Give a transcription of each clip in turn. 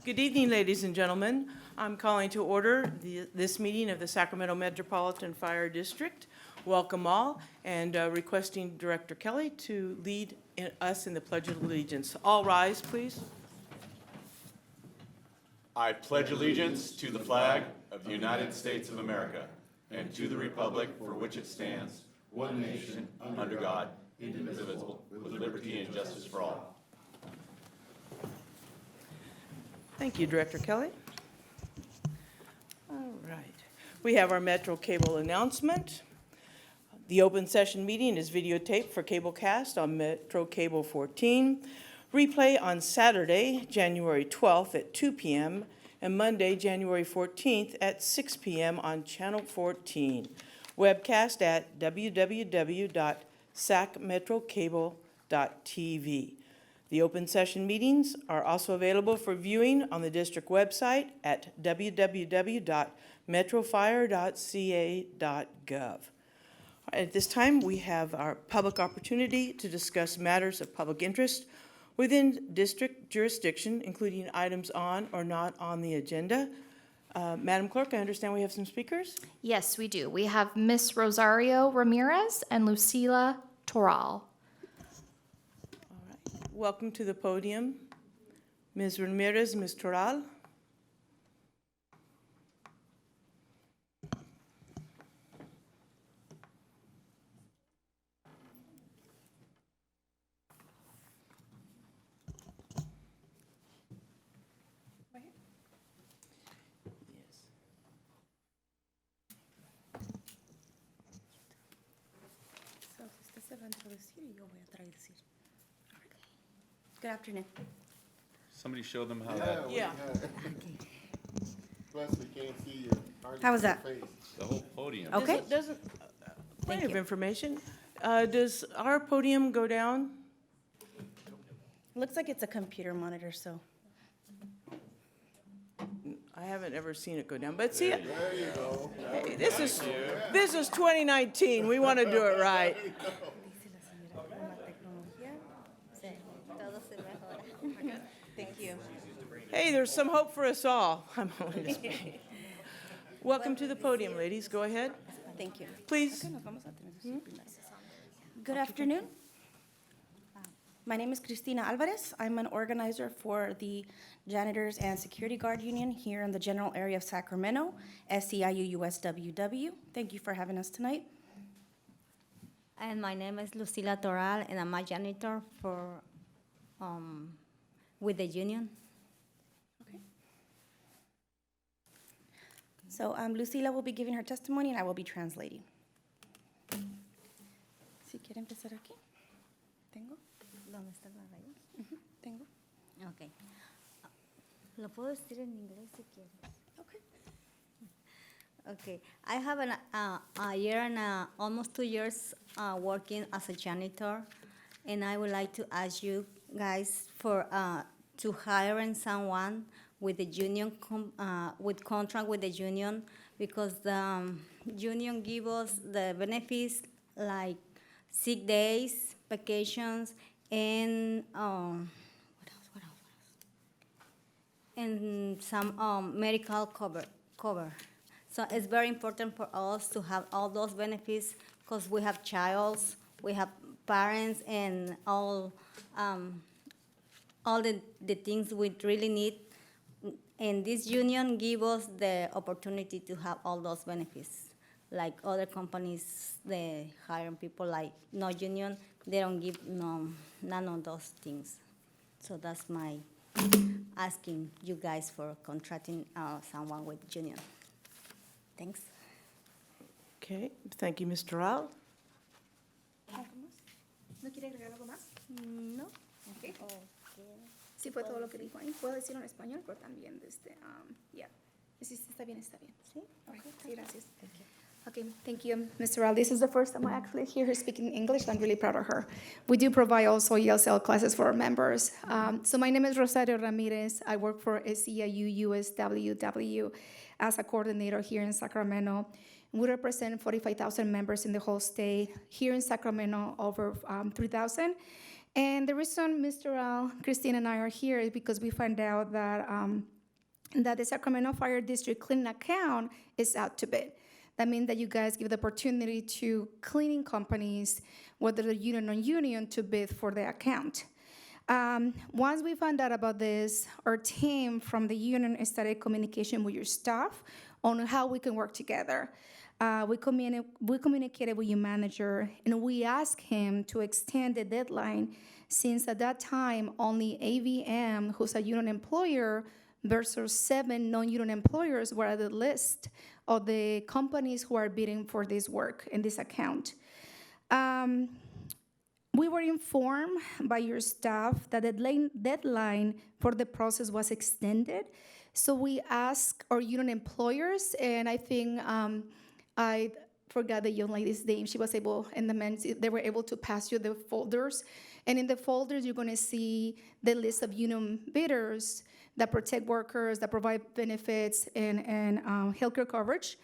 Good evening, ladies and gentlemen. I'm calling to order this meeting of the Sacramento Metropolitan Fire District. Welcome all, and requesting Director Kelly to lead us in the Pledge of Allegiance. All rise, please. I pledge allegiance to the flag of the United States of America and to the republic for which it stands, one nation, under God, indivisible, with liberty and justice for all. Thank you, Director Kelly. All right. We have our Metro Cable announcement. The open session meeting is videotaped for cablecast on Metro Cable 14. Replay on Saturday, January 12th at 2 p.m. and Monday, January 14th at 6 p.m. on Channel 14. Webcast at www.sacmetrocable.tv. The open session meetings are also available for viewing on the district website at www.metrofire.ca.gov. At this time, we have our public opportunity to discuss matters of public interest within district jurisdiction, including items on or not on the agenda. Madam Clerk, I understand we have some speakers? Yes, we do. We have Miss Rosario Ramirez and Lucila Toral. All right. Welcome to the podium, Ms. Ramirez, Ms. Toral. Good afternoon. Somebody show them how Yeah. Plus, we can't see you. How was that? the whole podium. Okay. Doesn't, plenty of you. information. Does our podium go down? Looks like it's a computer monitor, so. I haven't ever seen it go down, but see, There you go. hey, this is 2019. We want to do it right. Thank you. Hey, there's some hope for us all. I'm only just kidding. Welcome to the podium, ladies. Go ahead, Thank you. please. Good afternoon. My name is Cristina Alvarez. I'm an organizer for the Janitors and Security Guard Union here in the general area of Sacramento, SEIU-USWW. Thank you for having us tonight. And my name is Lucila Toral, and I'm a janitor for with the union. Okay. So Lucila will be giving her testimony, and I will be translating. Si quiere empezar aquí. Tengo. ¿Dónde está la raya? Tengo. Okay. Lo puedo decir en inglés si quieres. Okay. Okay. I have a year and almost 2 years working as a janitor, and I would like to ask you guys for to hiring someone with the union with contract with the union, because the union give us the benefits like sick days, vacations, and what else? And some medical cover. So it's very important for us to have all those benefits, because we have childs, we have parents, and all the things we really need. And this union give us the opportunity to have all those benefits. Like other companies, they hire people like no union, they don't give none of those things. So that's my asking you guys for contracting someone with union. Thanks. Okay, thank you, Ms. Toral. ¿No quiere agregar algo más? No. Okay. Sí fue todo lo que dijo ahí. Puedo decirlo en español, pero también Sí, está bien, está bien. Sí. Okay. Sí, gracias. Okay, thank you, Ms. Terrell. This is the first time I actually hear her speaking English. I'm really proud of her. We do provide also ESL classes for our members. So my name is Rosario Ramirez. I work for SEIU-USWW as a coordinator here in Sacramento. We represent 45,000 members in the whole state. Here in Sacramento, over 3,000. And the reason Mr. Al, Christine, and I are here is because we found out that that the Sacramento Fire District cleaning account is out to bid. That means that you guys give the opportunity to cleaning companies, whether they're union or non-union, to bid for the account. Once we found out about this, our team from the union started communication with your staff on how we can work together. We communicated with your manager, and we asked him to extend the deadline, since at that time only AVM, who's a union employer, versus 7 non-union employers were at the list of the companies who are bidding for this work in this account. We were informed by your staff that the deadline for the process was extended. So we asked our union employers, and I think I forgot the young lady's name. She was able, and the men, they were able to pass you the folders. And in the folders, you're going to see the list of union bidders that protect workers, that provide benefits and healthcare coverage.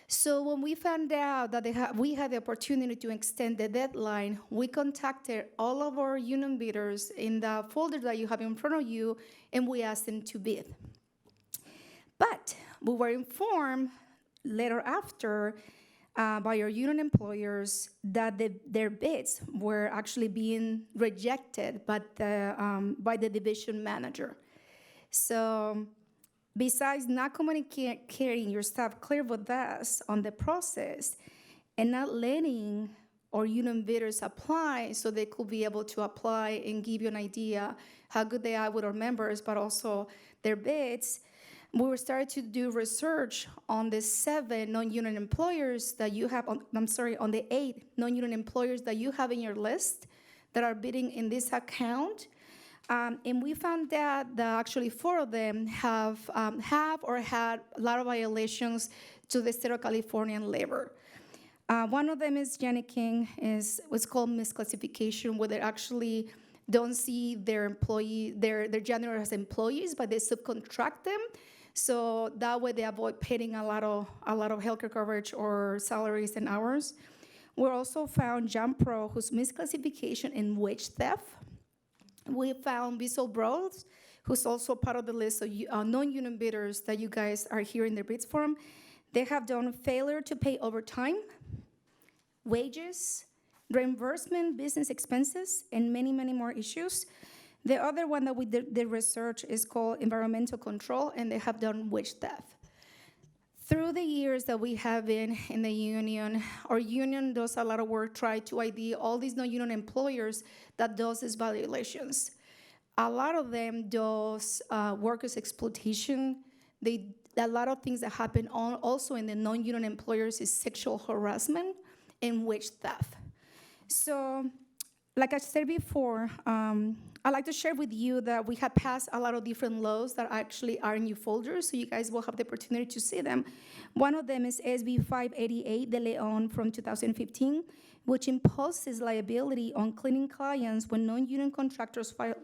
So when we found out that we had the opportunity to extend the deadline, we contacted all of our union bidders in the folder that you have in front of you, and we asked them to bid. But we were informed later after by our union employers that their bids were actually being rejected by the division manager. So besides not communicating your staff clear with us on the process and not letting our union bidders apply so they could be able to apply and give you an idea how good they are with our members, but also their bids, we were starting to do research on the 7 non-union employers that you have, on the 8 non-union employers that you have in your list that are bidding in this account. And we found out that actually 4 of them have or had a lot of violations to the state of Californian labor. One of them is Janet King, is what's called misclassification, where they actually don't see their janitor as employees, but they subcontract them. So that way they avoid paying a lot of healthcare coverage or salaries and hours. We also found John Pro, whose misclassification and wage theft. We found Visual Bros, who's also part of the list of non-union bidders that you guys are hearing their bids from. They have done failure to pay overtime, wages, reimbursement, business expenses, and many, many more issues. The other one that we did research is called environmental control, and they have done wage theft. Through the years that we have been in the union, our union does a lot of work trying to ID all these non-union employers that does these violations. A lot of them does workers' exploitation. A lot of things that happen also in the non-union employers is sexual harassment and wage theft. So, like I said before, I'd like to share with you that we have passed a lot of different laws that actually are in your folders, so you guys will have the opportunity to see them. One of them is SB 588 de Leon from 2015, which imposes liability on cleaning clients when non-union contractors violate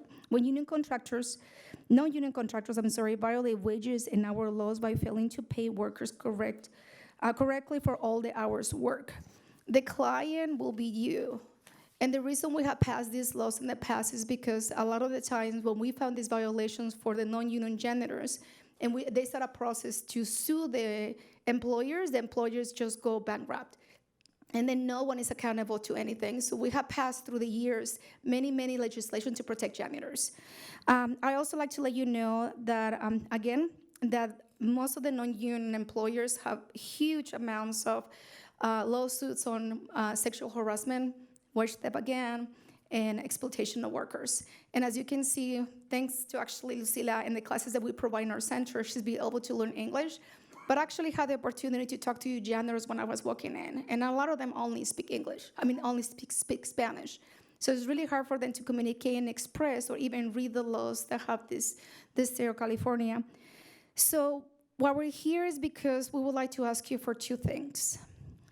wages and hour laws by failing to pay workers correctly for all the hours worked. The client will be you. And the reason we have passed these laws in the past is because a lot of the times when we found these violations for the non-union janitors, and they start a process to sue the employers just go bankrupt. And then no one is accountable to anything. So we have passed through the years many, many legislation to protect janitors. I also like to let you know that, again, that most of the non-union employers have huge amounts of lawsuits on sexual harassment, wage theft again, and exploitation of workers. And as you can see, thanks to actually Lucila and the classes that we provide in our center, she's been able to learn English, but actually had the opportunity to talk to you janitors when I was walking in. And a lot of them only speak English. Only speak Spanish. So it's really hard for them to communicate and express or even read the laws that have this state of California. So why we're here is because we would like to ask you for 2 things.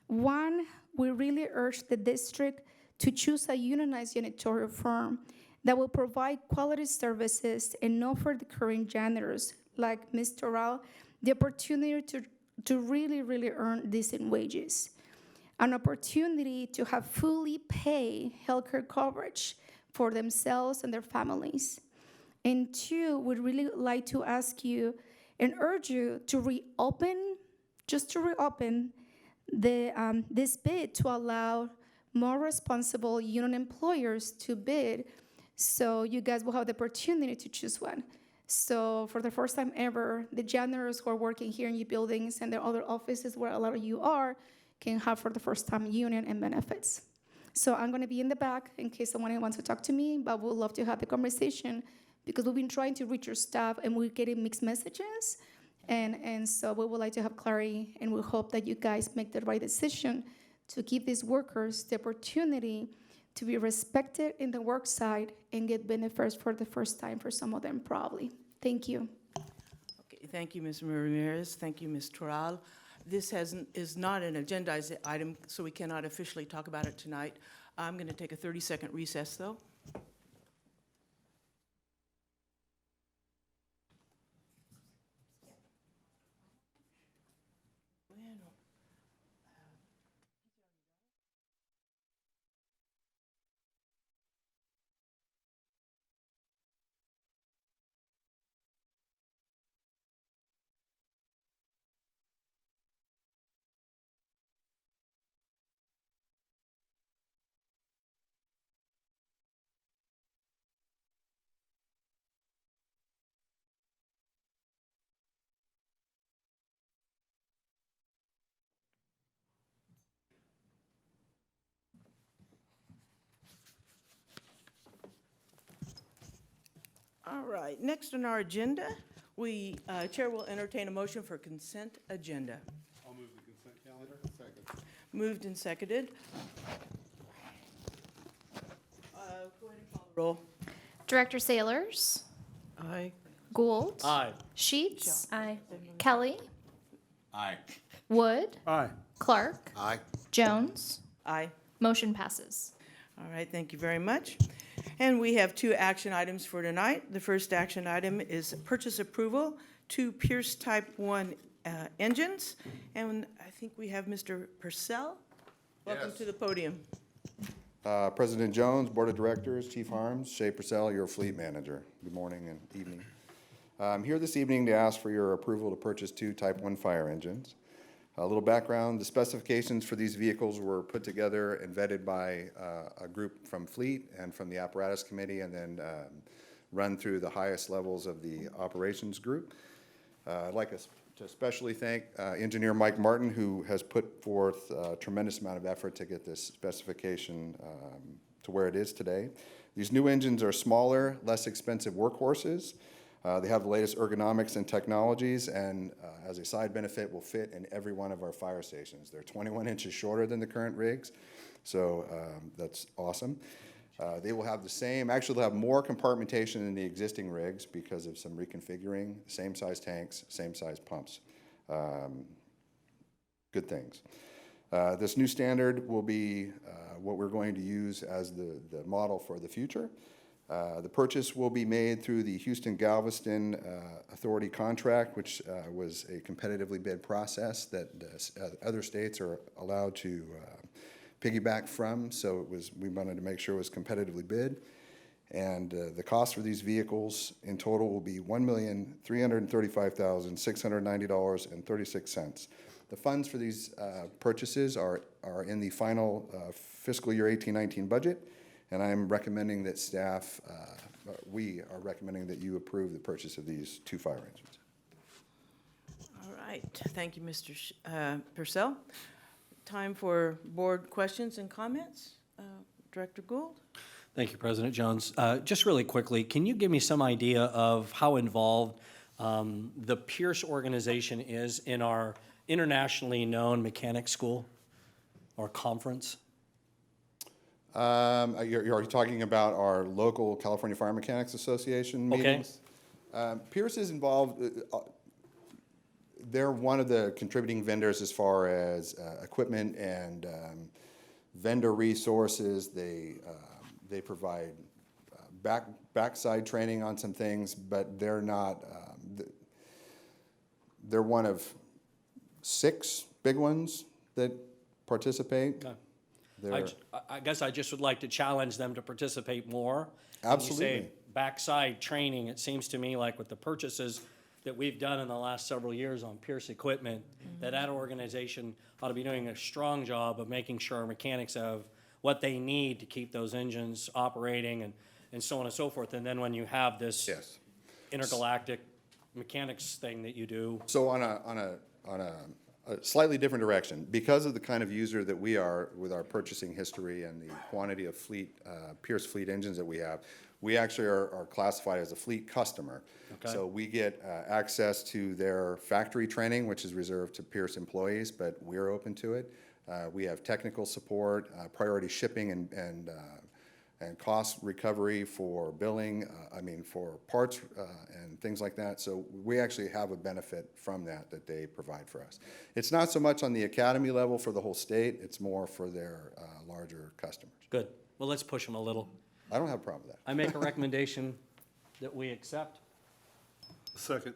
One, we really urge the district to choose a unionized janitorial firm that will provide quality services and offer the current janitors, like Ms. Toral, the opportunity to really, really earn decent wages. An opportunity to have fully paid healthcare coverage for themselves and their families. And two, we'd really like to ask you and urge you to reopen, just to reopen this bid to allow more responsible union employers to bid, so you guys will have the opportunity to choose one. So for the first time ever, the janitors who are working here in your buildings and the other offices where a lot of you are can have for the first time union and benefits. So I'm going to be in the back in case someone wants to talk to me, but we'd love to have the conversation because we've been trying to reach your staff and we're getting mixed messages. And so we would like to have clarity, and we hope that you guys make the right decision to give these workers the opportunity to be respected in the work site and get benefits for the first time for some of them probably. Thank you. Okay, thank you, Ms. Ramirez. Thank you, Ms. Toral. This is not an agendized item, so we cannot officially talk about it tonight. I'm going to take a 30-second recess, though. All right, next on our agenda, Chair will entertain a motion for consent agenda. I'll move the consent calendar. Second. Moved and seconded. Go ahead and call the roll. Director Sailors, Aye. Gould, Aye. Sheets, Kelly, Aye. Wood, Aye. Clark, Aye. Jones. Aye. Motion passes. All right, thank you very much. And we have two action items for tonight. The first action item is purchase approval, 2 Pierce Type 1 engines. And I think we have Mr. Purcell. Welcome Yes. to the podium. President Jones, Board of Directors, Chief Harms, Shay Purcell, your fleet manager. Good morning and evening. I'm here this evening to ask for your approval to purchase 2 Type 1 fire engines. A little background, the specifications for these vehicles were put together and vetted by a group from Fleet and from the Apparatus Committee, and then run through the highest levels of the operations group. I'd like to especially thank Engineer Mike Martin, who has put forth a tremendous amount of effort to get this specification to where it is today. These new engines are smaller, less expensive workhorses. They have the latest ergonomics and technologies, and as a side benefit, will fit in every one of our fire stations. They're 21 inches shorter than the current rigs, so that's awesome. They will have the same, actually they'll have more compartmentation than the existing rigs because of some reconfiguring, same size tanks, same size pumps. Good things. This new standard will be what we're going to use as the model for the future. The purchase will be made through the Houston-Galveston Authority contract, which was a competitively bid process that other states are allowed to piggyback from. So we wanted to make sure it was competitively bid. And the cost for these vehicles in total will be $1,335,690.36. The funds for these purchases are in the final fiscal year 18-19 budget. And I'm recommending that staff, we are recommending that you approve the purchase of these 2 fire engines. All right, thank you, Mr. Purcell. Time for board questions and comments. Director Gould? Thank you, President Jones. Just really quickly, can you give me some idea of how involved the Pierce organization is in our internationally known mechanic school or conference? You're talking about our local California Fire Mechanics Association meetings? Pierce is involved. They're one of the contributing vendors as far as equipment and vendor resources. They provide backside training on some things, but they're not. They're one of 6 big ones that participate. Okay. I guess I just would like to challenge them to participate more. Absolutely. When you say backside training, it seems to me like with the purchases that we've done in the last several years on Pierce equipment, that organization ought to be doing a strong job of making sure our mechanics have what they need to keep those engines operating and so on and so forth. And then when you have this Yes. intergalactic mechanics thing that you do, So on a slightly different direction, because of the kind of user that we are with our purchasing history and the quantity of Pierce fleet engines that we have, we actually are classified as a fleet customer. Okay. So we get access to their factory training, which is reserved to Pierce employees, but we're open to it. We have technical support, priority shipping and cost recovery for billing, for parts and things like that. So we actually have a benefit from that they provide for us. It's not so much on the academy level for the whole state, it's more for their larger customers. good. Well, let's push them a little. I don't have a problem with that. I make a recommendation that we accept. Second.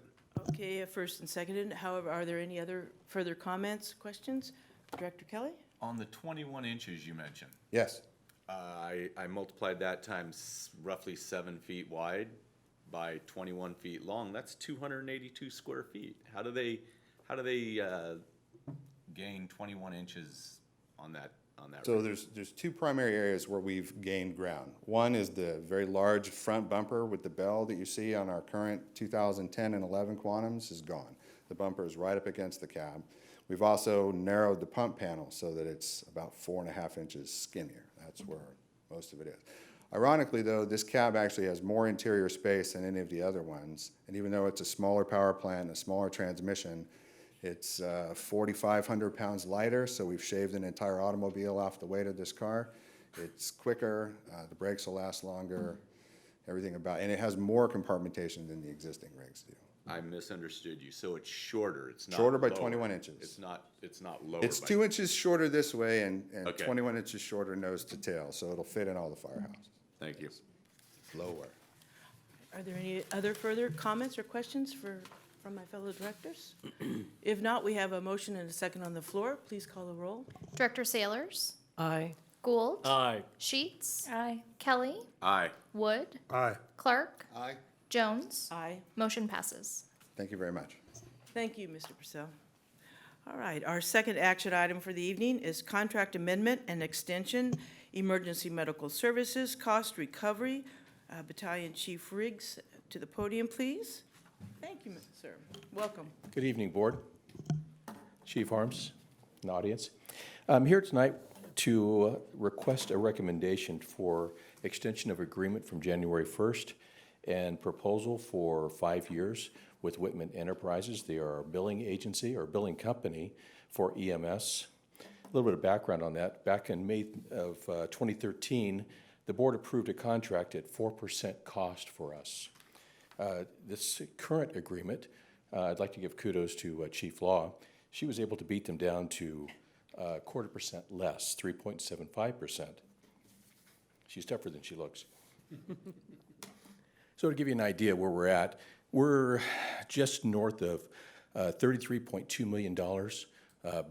Okay, first and seconded. However, are there any other further comments, questions? Director Kelly? On the 21 inches you mentioned, Yes. I multiplied that times roughly 7 feet wide by 21 feet long. That's 282 square feet. How do they gain 21 inches on that? So there's two primary areas where we've gained ground. One is the very large front bumper with the bell that you see on our current 2010 and 11 Quantums is gone. The bumper is right up against the cab. We've also narrowed the pump panel so that it's about 4.5 inches skinnier. That's where most of it is. Ironically, though, this cab actually has more interior space than any of the other ones. And even though it's a smaller power plant and a smaller transmission, it's 4,500 pounds lighter, so we've shaved an entire automobile off the weight of this car. It's quicker, the brakes will last longer, everything about it. And it has more compartmentation than the existing rigs do. I misunderstood you. So it's shorter. It's not Shorter by lower. 21 inches. It's not lower. It's by 2 inches shorter this way and Okay. 21 inches shorter nose to tail, so it'll fit in all the firehouses. Thank you. Lower. Are there any other further comments or questions from my fellow directors? If not, we have a motion and a second on the floor. Please call the roll. Director Sailors, Aye. Gould, Aye. Sheets. Aye. Kelly, Aye. Wood, Aye. Clark, Aye. Jones. Aye. Motion passes. Thank you very much. Thank you, Mr. Purcell. All right, our second action item for the evening is contract amendment and extension, emergency medical services, cost recovery. Battalion Chief Riggs, to the podium, please. Thank you, sir. Welcome. Good evening, Board, Chief Harms, and audience. I'm here tonight to request a recommendation for extension of agreement from January 1st and proposal for 5 years with Whitman Enterprises. They are a billing agency or billing company for EMS. A little bit of background on that. Back in May of 2013, the board approved a contract at 4% cost for us. This current agreement, I'd like to give kudos to Chief Law. She was able to beat them down to 0.25% less, 3.75%. She's tougher than she looks. So to give you an idea where we're at, we're just north of $33.2 million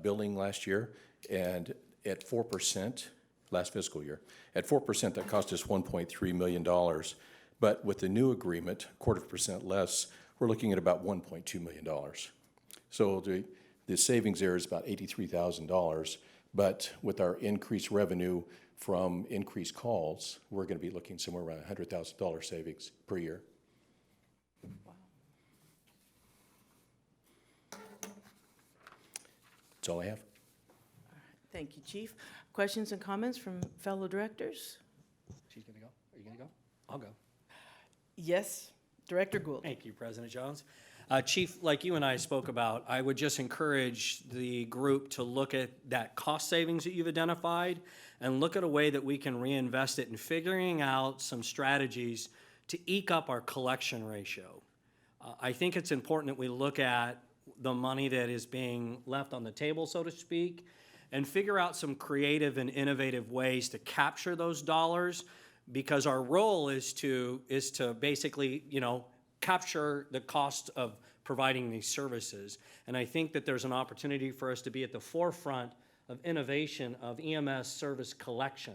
billing last year, and at 4%, last fiscal year, at 4%, that cost us $1.3 million. But with the new agreement, 0.25% less, we're looking at about $1.2 million. So the savings there is about $83,000, but with our increased revenue from increased calls, we're going to be looking somewhere around $100,000 savings per year. That's all I have. Thank you, Chief. Questions and comments from fellow directors? She's going to go? Are you going to go? I'll go. Yes, Director Gould. Thank you, President Jones. Chief, like you and I spoke about, I would just encourage the group to look at that cost savings that you've identified and look at a way that we can reinvest it in figuring out some strategies to eke up our collection ratio. I think it's important that we look at the money that is being left on the table, so to speak, and figure out some creative and innovative ways to capture those dollars, because our role is to basically, capture the cost of providing these services. And I think that there's an opportunity for us to be at the forefront of innovation of EMS service collection.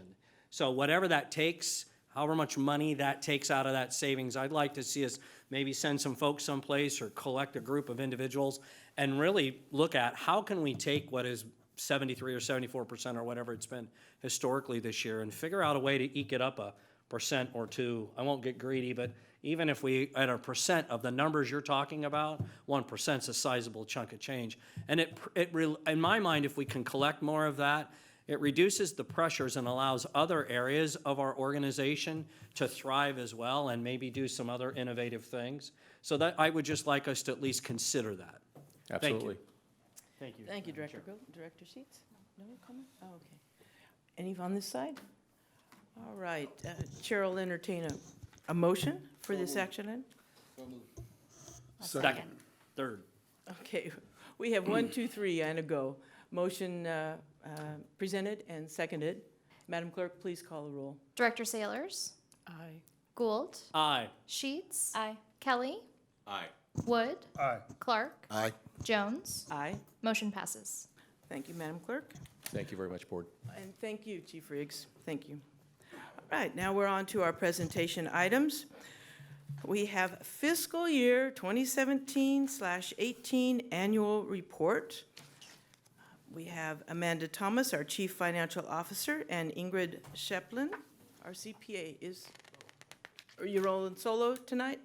So whatever that takes, however much money that takes out of that savings, I'd like to see us maybe send some folks someplace or collect a group of individuals and really look at how can we take what is 73 or 74% or whatever it's been historically this year and figure out a way to eke it up a % or two. I won't get greedy, but even if we, at a % of the numbers you're talking about, 1% is a sizable chunk of change. And in my mind, if we can collect more of that, it reduces the pressures and allows other areas of our organization to thrive as well and maybe do some other innovative things. So that I would just like us to at least consider that. Absolutely. Thank you. Thank you, Director Gold. Director Sheets? No comment? Oh, okay. Any on this side? All right, Chair will entertain a motion for this action item. Second. Third. Okay, we have 1, 2, 3, and a go. Motion presented and seconded. Madam Clerk, please call the roll. Director Sailors, Aye. Gould, Aye. Sheets. Kelly, Aye. Wood, Aye. Clark, Aye. Jones. Aye. Motion passes. Thank you, Madam Clerk. Thank you very much, Board. And thank you, Chief Riggs. Thank you. All right, now we're on to our presentation items. We have fiscal year 2017/18 annual report. We have Amanda Thomas, our Chief Financial Officer, and Ingrid Sheplin, our CPA. Are you rolling solo tonight?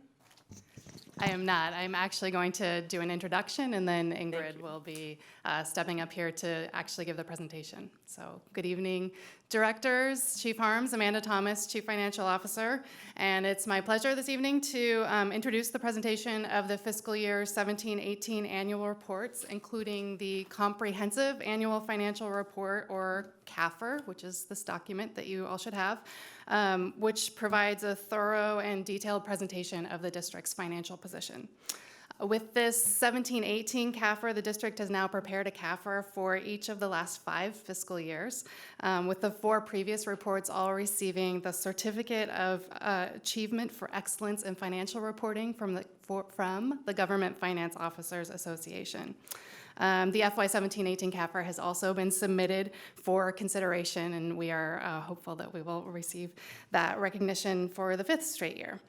I am not. I'm actually going to do an introduction, and then Ingrid will be stepping up here to actually give the presentation. So, good evening, directors, Chief Harms, Amanda Thomas, Chief Financial Officer, and it's my pleasure this evening to introduce the presentation of the fiscal year 17-18 annual reports, including the Comprehensive Annual Financial Report, or CAFR, which is this document that you all should have, which provides a thorough and detailed presentation of the district's financial position. With this 17-18 CAFR, the district has now prepared a CAFR for each of the last 5 fiscal years, with the 4 previous reports all receiving the Certificate of Achievement for Excellence in Financial Reporting from the Government Finance Officers Association. The FY 17-18 CAFR has also been submitted for consideration, and we are hopeful that we will receive that recognition for the 5th straight year.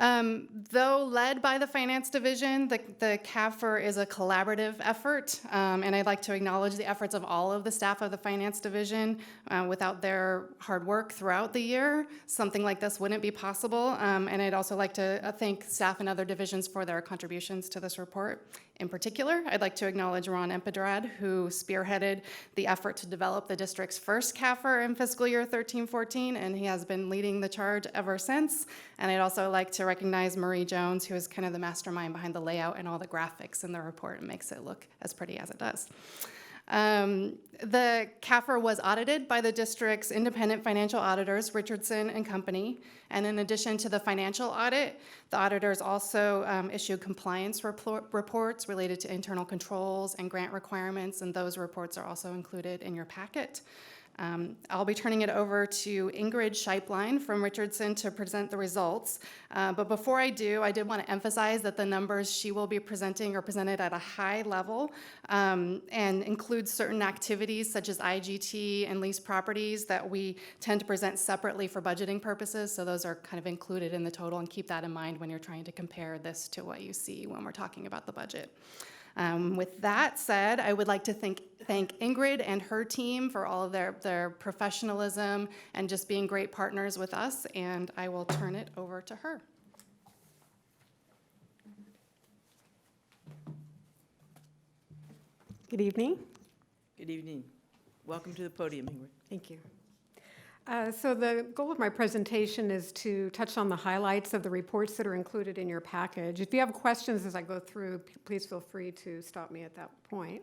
Though led by the Finance Division, the CAFR is a collaborative effort, and I'd like to acknowledge the efforts of all of the staff of the Finance Division. Without their hard work throughout the year, something like this wouldn't be possible, and I'd also like to thank staff in other divisions for their contributions to this report. In particular, I'd like to acknowledge Ron Empedrad, who spearheaded the effort to develop the district's first CAFR in fiscal year 13-14, and he has been leading the charge ever since. And I'd also like to recognize Marie Jones, who is kind of the mastermind behind the layout and all the graphics in the report and makes it look as pretty as it does. The CAFR was audited by the district's independent financial auditors, Richardson and Company, and in addition to the financial audit, the auditors also issued compliance reports related to internal controls and grant requirements, and those reports are also included in your packet. I'll be turning it over to Ingrid Scheiplein from Richardson to present the results. But before I do, I did want to emphasize that the numbers she will be presenting are presented at a high level and include certain activities such as IGT and leased properties that we tend to present separately for budgeting purposes. So those are kind of included in the total, and keep that in mind when you're trying to compare this to what you see when we're talking about the budget. With that said, I would like to thank Ingrid and her team for all of their professionalism and just being great partners with us, and I will turn it over to her. Good evening. Good evening. Welcome to the podium, Ingrid. Thank you. So the goal of my presentation is to touch on the highlights of the reports that are included in your package. If you have questions as I go through, please feel free to stop me at that point.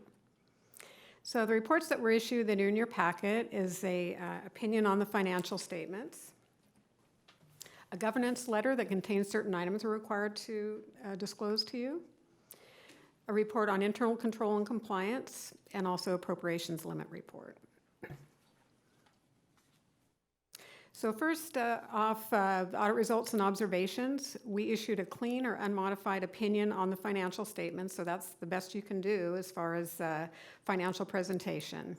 So the reports that were issued that are in your packet is a opinion on the financial statements, a governance letter that contains certain items we're required to disclose to you, a report on internal control and compliance, and also appropriations limit report. So first off, audit results and observations. We issued a clean or unmodified opinion on the financial statements, so that's the best you can do as far as financial presentation.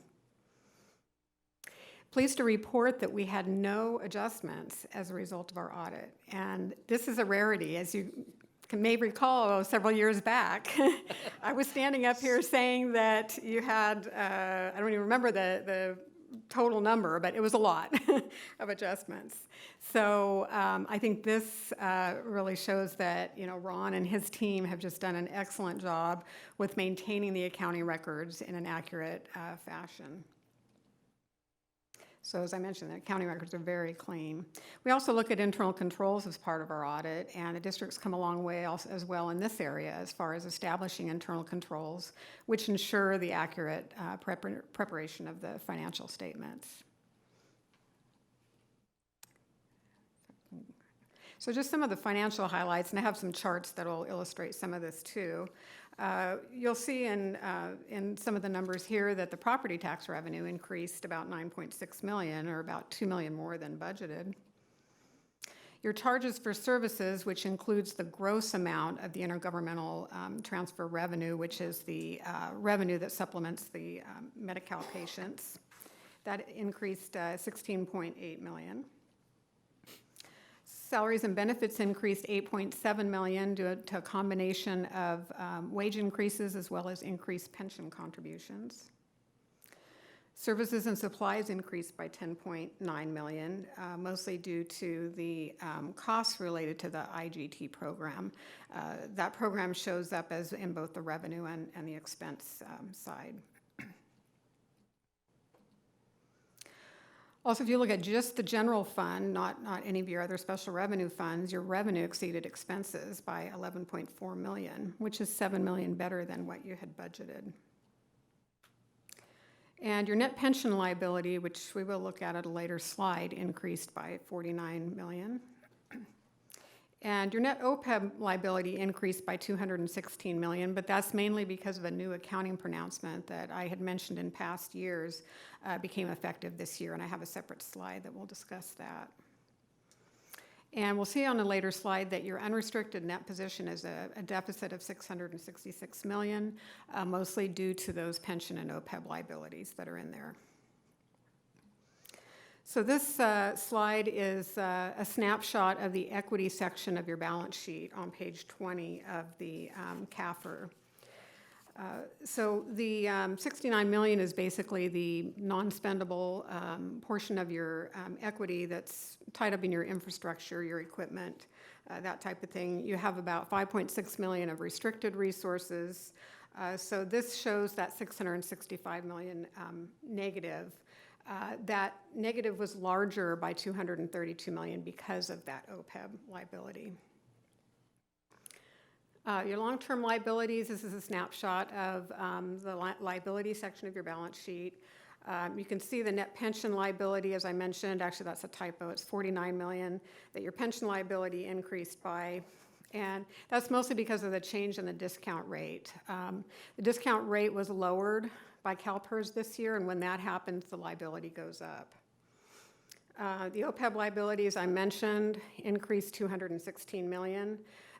Pleased to report that we had no adjustments as a result of our audit. And this is a rarity. As you may recall, several years back, I was standing up here saying that you had, I don't even remember the total number, but it was a lot of adjustments. So I think this really shows that, Ron and his team have just done an excellent job with maintaining the accounting records in an accurate fashion. So as I mentioned, the accounting records are very clean. We also look at internal controls as part of our audit, and the district's come a long way as well in this area as far as establishing internal controls, which ensure the accurate preparation of the financial statements. So just some of the financial highlights, and I have some charts that will illustrate some of this too. You'll see in some of the numbers here that the property tax revenue increased about 9.6 million, or about 2 million more than budgeted. Your charges for services, which includes the gross amount of the intergovernmental transfer revenue, which is the revenue that supplements the Medi-Cal patients, that increased 16.8 million. Salaries and benefits increased 8.7 million due to a combination of wage increases as well as increased pension contributions. Services and supplies increased by 10.9 million, mostly due to the costs related to the IGT program. That program shows up as in both the revenue and the expense side. Also, if you look at just the general fund, not any of your other special revenue funds, your revenue exceeded expenses by 11.4 million, which is 7 million better than what you had budgeted. And your net pension liability, which we will look at a later slide, increased by 49 million. And your net OPEB liability increased by 216 million, but that's mainly because of a new accounting pronouncement that I had mentioned in past years became effective this year, and I have a separate slide that will discuss that. And we'll see on a later slide that your unrestricted net position is a deficit of 666 million, mostly due to those pension and OPEB liabilities that are in there. So this slide is a snapshot of the equity section of your balance sheet on page 20 of the CAFR. So the 69 million is basically the non-spendable portion of your equity that's tied up in your infrastructure, your equipment, that type of thing. You have about 5.6 million of restricted resources. So this shows that 665 million negative. That negative was larger by 232 million because of that OPEB liability. Your long-term liabilities, this is a snapshot of the liability section of your balance sheet. You can see the net pension liability, as I mentioned, actually that's a typo, it's 49 million that your pension liability increased by, and that's mostly because of the change in the discount rate. The discount rate was lowered by CalPERS this year, and when that happens, the liability goes up. The OPEB liability, as I mentioned, increased 216 million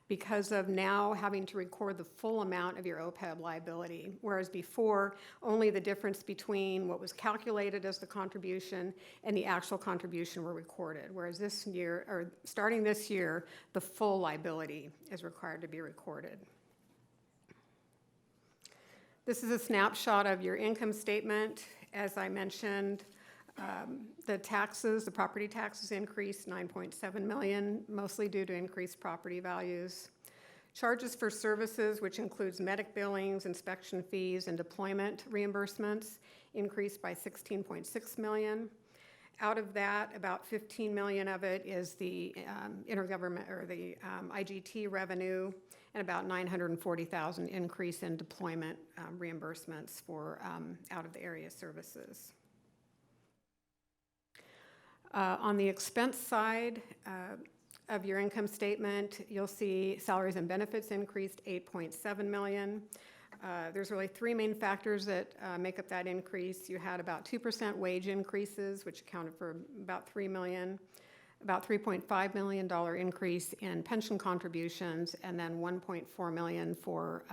because of now having to record the full amount of your OPEB liability, whereas before, only the difference between what was calculated as the contribution and the actual contribution were recorded, whereas this year, or starting this year, the full liability is required to be recorded. This is a snapshot of your income statement. As I mentioned, the taxes, the property taxes increased 9.7 million, mostly due to increased property values. Charges for services, which includes medic billings, inspection fees, and deployment reimbursements, increased by 16.6 million. Out of that, about 15 million of it is the intergovernment or the IGT revenue, and about 940,000 increase in deployment reimbursements for out of the area services. On the expense side of your income statement, you'll see salaries and benefits increased 8.7 million. There's really three main factors that make up that increase. You had about 2% wage increases, which accounted for about 3 million, about $3.5 million increase in pension contributions, and then 1.4 million for,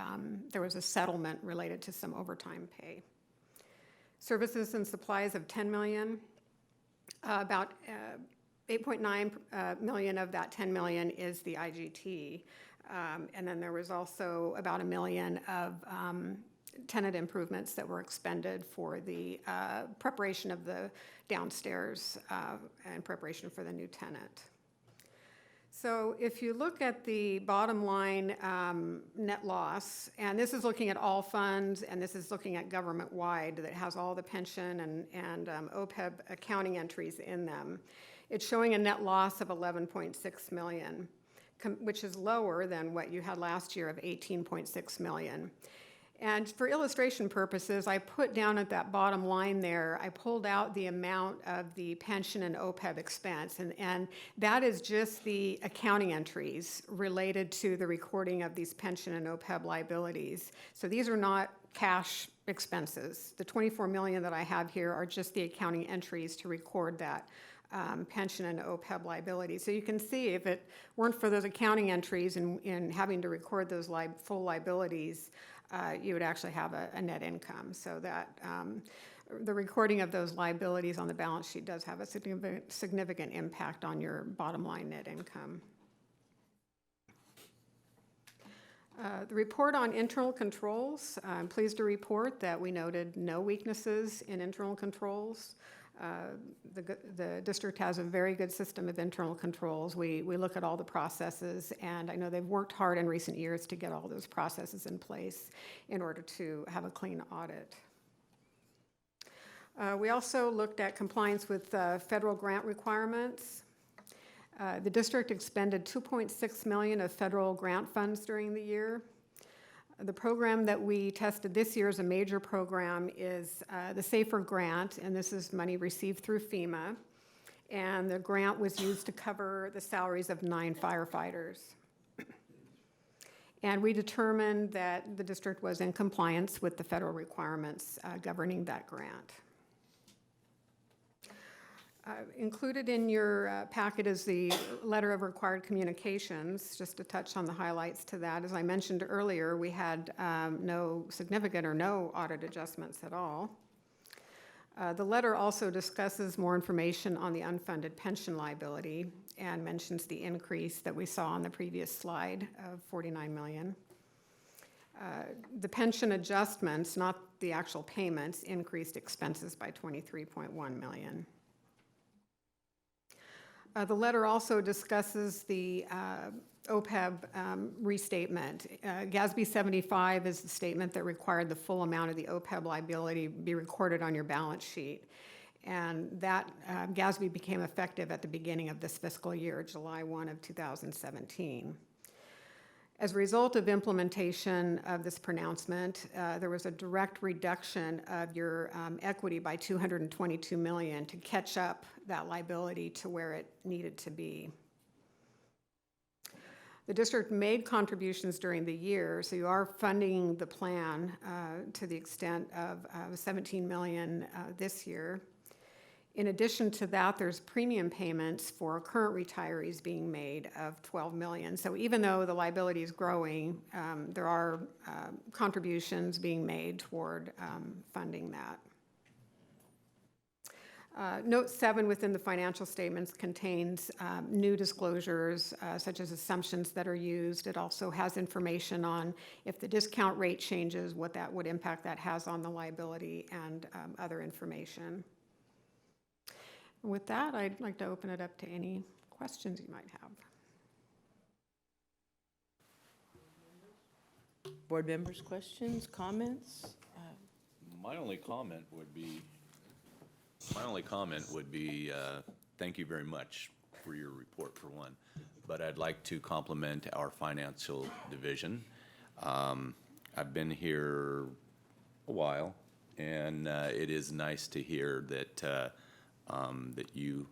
there was a settlement related to some overtime pay. Services and supplies of 10 million. About 8.9 million of that 10 million is the IGT. And then there was also about $1 million of tenant improvements that were expended for the preparation of the downstairs and preparation for the new tenant. So if you look at the bottom line net loss, and this is looking at all funds, and this is looking at government-wide that has all the pension and OPEB accounting entries in them, it's showing a net loss of 11.6 million, which is lower than what you had last year of 18.6 million. And for illustration purposes, I put down at that bottom line there, I pulled out the amount of the pension and OPEB expense, and that is just the accounting entries related to the recording of these pension and OPEB liabilities. So these are not cash expenses. The 24 million that I have here are just the accounting entries to record that pension and OPEB liability. So you can see if it weren't for those accounting entries and having to record those full liabilities, you would actually have a net income. So that the recording of those liabilities on the balance sheet does have a significant impact on your bottom line net income. The report on internal controls, I'm pleased to report that we noted no weaknesses in internal controls. The district has a very good system of internal controls. We look at all the processes, and I know they've worked hard in recent years to get all those processes in place in order to have a clean audit. We also looked at compliance with federal grant requirements. The district expended $2.6 million of federal grant funds during the year. The program that we tested this year as a major program is the SAFER grant, and this is money received through FEMA. And the grant was used to cover the salaries of 9 firefighters. And we determined that the district was in compliance with the federal requirements governing that grant. Included in your packet is the letter of required communications. Just to touch on the highlights to that, as I mentioned earlier, we had no significant or no audit adjustments at all. The letter also discusses more information on the unfunded pension liability and mentions the increase that we saw on the previous slide of 49 million. The pension adjustments, not the actual payments, increased expenses by 23.1 million. The letter also discusses the OPEB restatement. GASB 75 is the statement that required the full amount of the OPEB liability be recorded on your balance sheet. And that GASB became effective at the beginning of this fiscal year, July 1 of 2017. As a result of implementation of this pronouncement, there was a direct reduction of your equity by 222 million to catch up that liability to where it needed to be. The district made contributions during the year, so you are funding the plan to the extent of 17 million this year. In addition to that, there's premium payments for current retirees being made of 12 million. So even though the liability is growing, there are contributions being made toward funding that. Note 7 within the financial statements contains new disclosures such as assumptions that are used. It also has information on if the discount rate changes, what that would impact that has on the liability, and other information. With that, I'd like to open it up to any questions you might have. Board members, questions, comments? My only comment would be, thank you very much for your report, for one. But I'd like to compliment our financial division. I've been here a while, and it is nice to hear that that you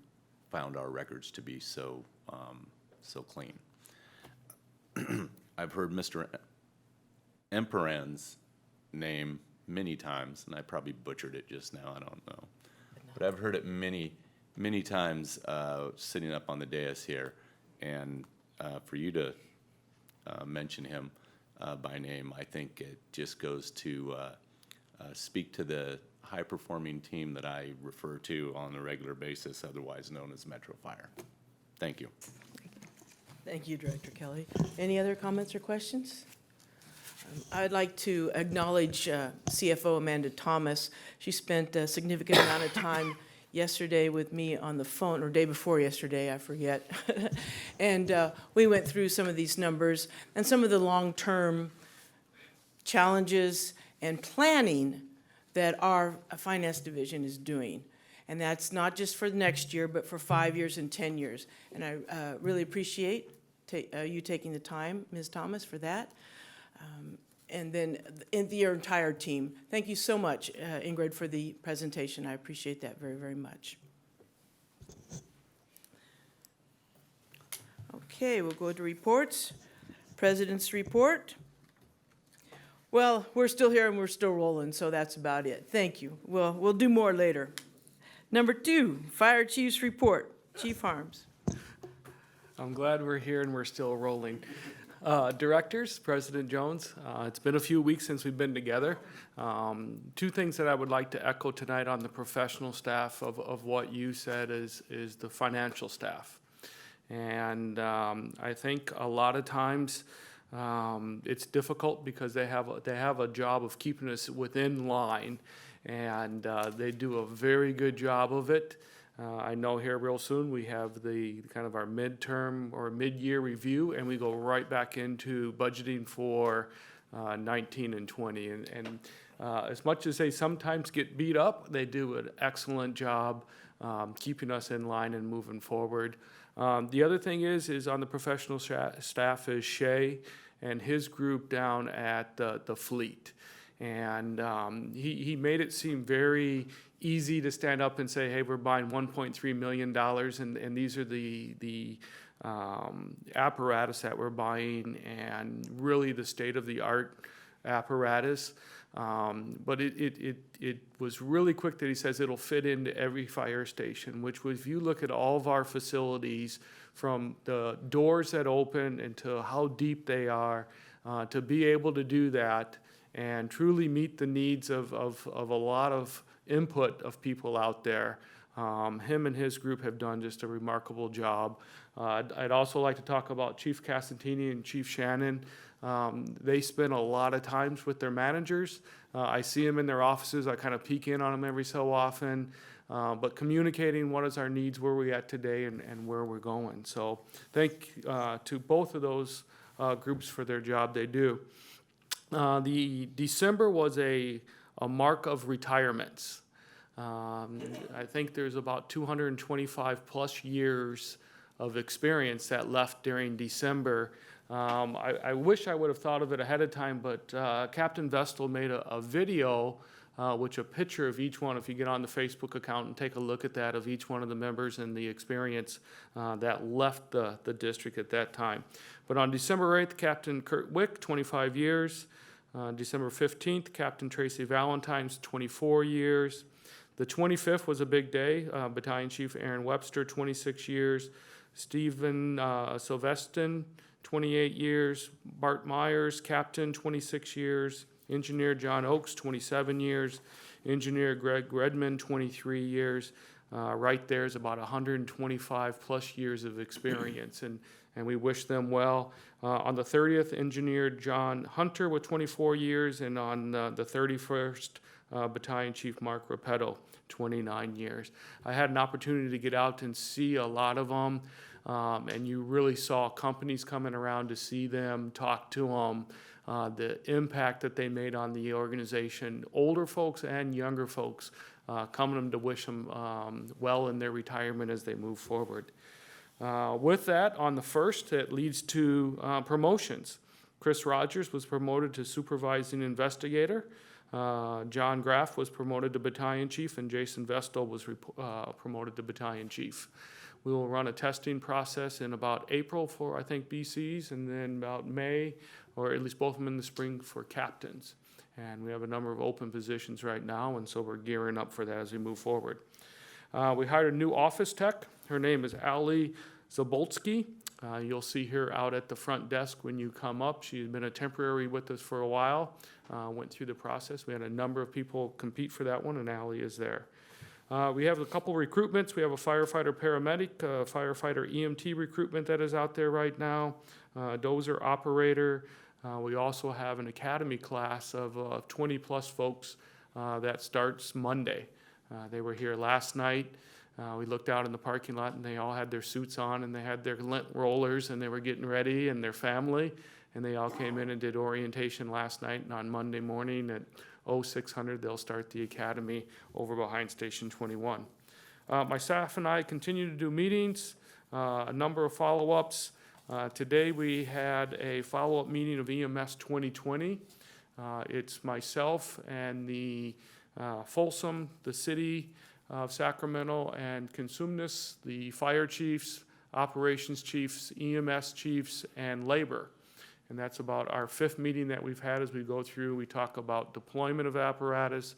found our records to be so clean. I've heard Mr. Emperan's name many times, and I probably butchered it just now, I don't know. But I've heard it many, many times sitting up on the dais here, and for you to mention him by name, I think it just goes to speak to the high-performing team that I refer to on a regular basis, otherwise known as Metro Fire. Thank you. Thank you, Director Kelly. Any other comments or questions? I'd like to acknowledge CFO Amanda Thomas. She spent a significant amount of time yesterday with me on the phone, or day before yesterday, I forget. And we went through some of these numbers and some of the long-term challenges and planning that our finance division is doing. And that's not just for the next year, but for 5 years and 10 years. And I really appreciate you taking the time, Ms. Thomas, for that. And then your entire team. Thank you so much, Ingrid, for the presentation. I appreciate that very, very much. Okay, we'll go to reports. President's report. Well, we're still here and we're still rolling, so that's about it. Thank you. We'll do more later. Number 2, Fire Chief's report. Chief Harms. I'm glad we're here and we're still rolling. Directors, President Jones, it's been a few weeks since we've been together. 2 things that I would like to echo tonight on the professional staff of what you said is the financial staff. And I think a lot of times it's difficult because they have a job of keeping us within line, and they do a very good job of it. I know here real soon we have the kind of our midterm or mid-year review, and we go right back into budgeting for 19 and 20. And as much as they sometimes get beat up, they do an excellent job keeping us in line and moving forward. The other thing is on the professional staff is Shay and his group down at the fleet. And he made it seem very easy to stand up and say, hey, we're buying $1.3 million, and these are the apparatus that we're buying, and really the state-of-the-art apparatus. But it was really quick that he says it'll fit into every fire station, which if you look at all of our facilities, from the doors that open and to how deep they are, to be able to do that and truly meet the needs of a lot of input of people out there. Him and his group have done just a remarkable job. I'd also like to talk about Chief Casantini and Chief Shannon. They spend a lot of times with their managers. I see them in their offices. I kind of peek in on them every so often. But communicating what is our needs, where we're at today, and where we're going. So thank to both of those groups for their job they do. The December was a mark of retirements. I think there's about 225 plus years of experience that left during December. I wish I would have thought of it ahead of time, but Captain Vestal made a video, which a picture of each one, if you get on the Facebook account and take a look at that, of each one of the members and the experience that left the district at that time. But on December 8th, Captain Kurt Wick, 25 years. December 15th, Captain Tracy Valentine's, 24 years. The 25th was a big day. Battalion Chief Aaron Webster, 26 years. Stephen Sylveston, 28 years. Bart Myers, Captain, 26 years. Engineer John Oakes, 27 years. Engineer Greg Redmond, 23 years. Right there is about 125 plus years of experience, and we wish them well. On the 30th, Engineer John Hunter with 24 years, and on the 31st, Battalion Chief Mark Repetto, 29 years. I had an opportunity to get out and see a lot of them, and you really saw companies coming around to see them, talk to them, the impact that they made on the organization, older folks and younger folks, coming to wish them well in their retirement as they move forward. With that, on the 1st, it leads to promotions. Chris Rogers was promoted to Supervising Investigator. John Graff was promoted to Battalion Chief, and Jason Vestal was promoted to Battalion Chief. We will run a testing process in about April for, I think, BCs, and then about May, or at least both of them in the spring, for captains. And we have a number of open positions right now, and so we're gearing up for that as we move forward. We hired a new office tech. Her name is Ali Zaboltsky. You'll see her out at the front desk when you come up. She's been a temporary with us for a while, went through the process. We had a number of people compete for that one, and Ally is there. We have a couple recruitments. We have a firefighter paramedic, a firefighter EMT recruitment that is out there right now, dozer operator. We also have an academy class of 20-plus folks that starts Monday. They were here last night. We looked out in the parking lot, and they all had their suits on, and they had their lint rollers, and they were getting ready, and their family, and they all came in and did orientation last night, and on Monday morning at 0600, they'll start the academy over behind Station 21. My staff and I continue to do meetings, a number of follow-ups. Today, we had a follow-up meeting of EMS 2020. It's myself and the Folsom, the city of Sacramento, and Consumnes, the fire chiefs, operations chiefs, EMS chiefs, and labor. And that's about our 5th meeting that we've had as we go through. We talk about deployment of apparatus.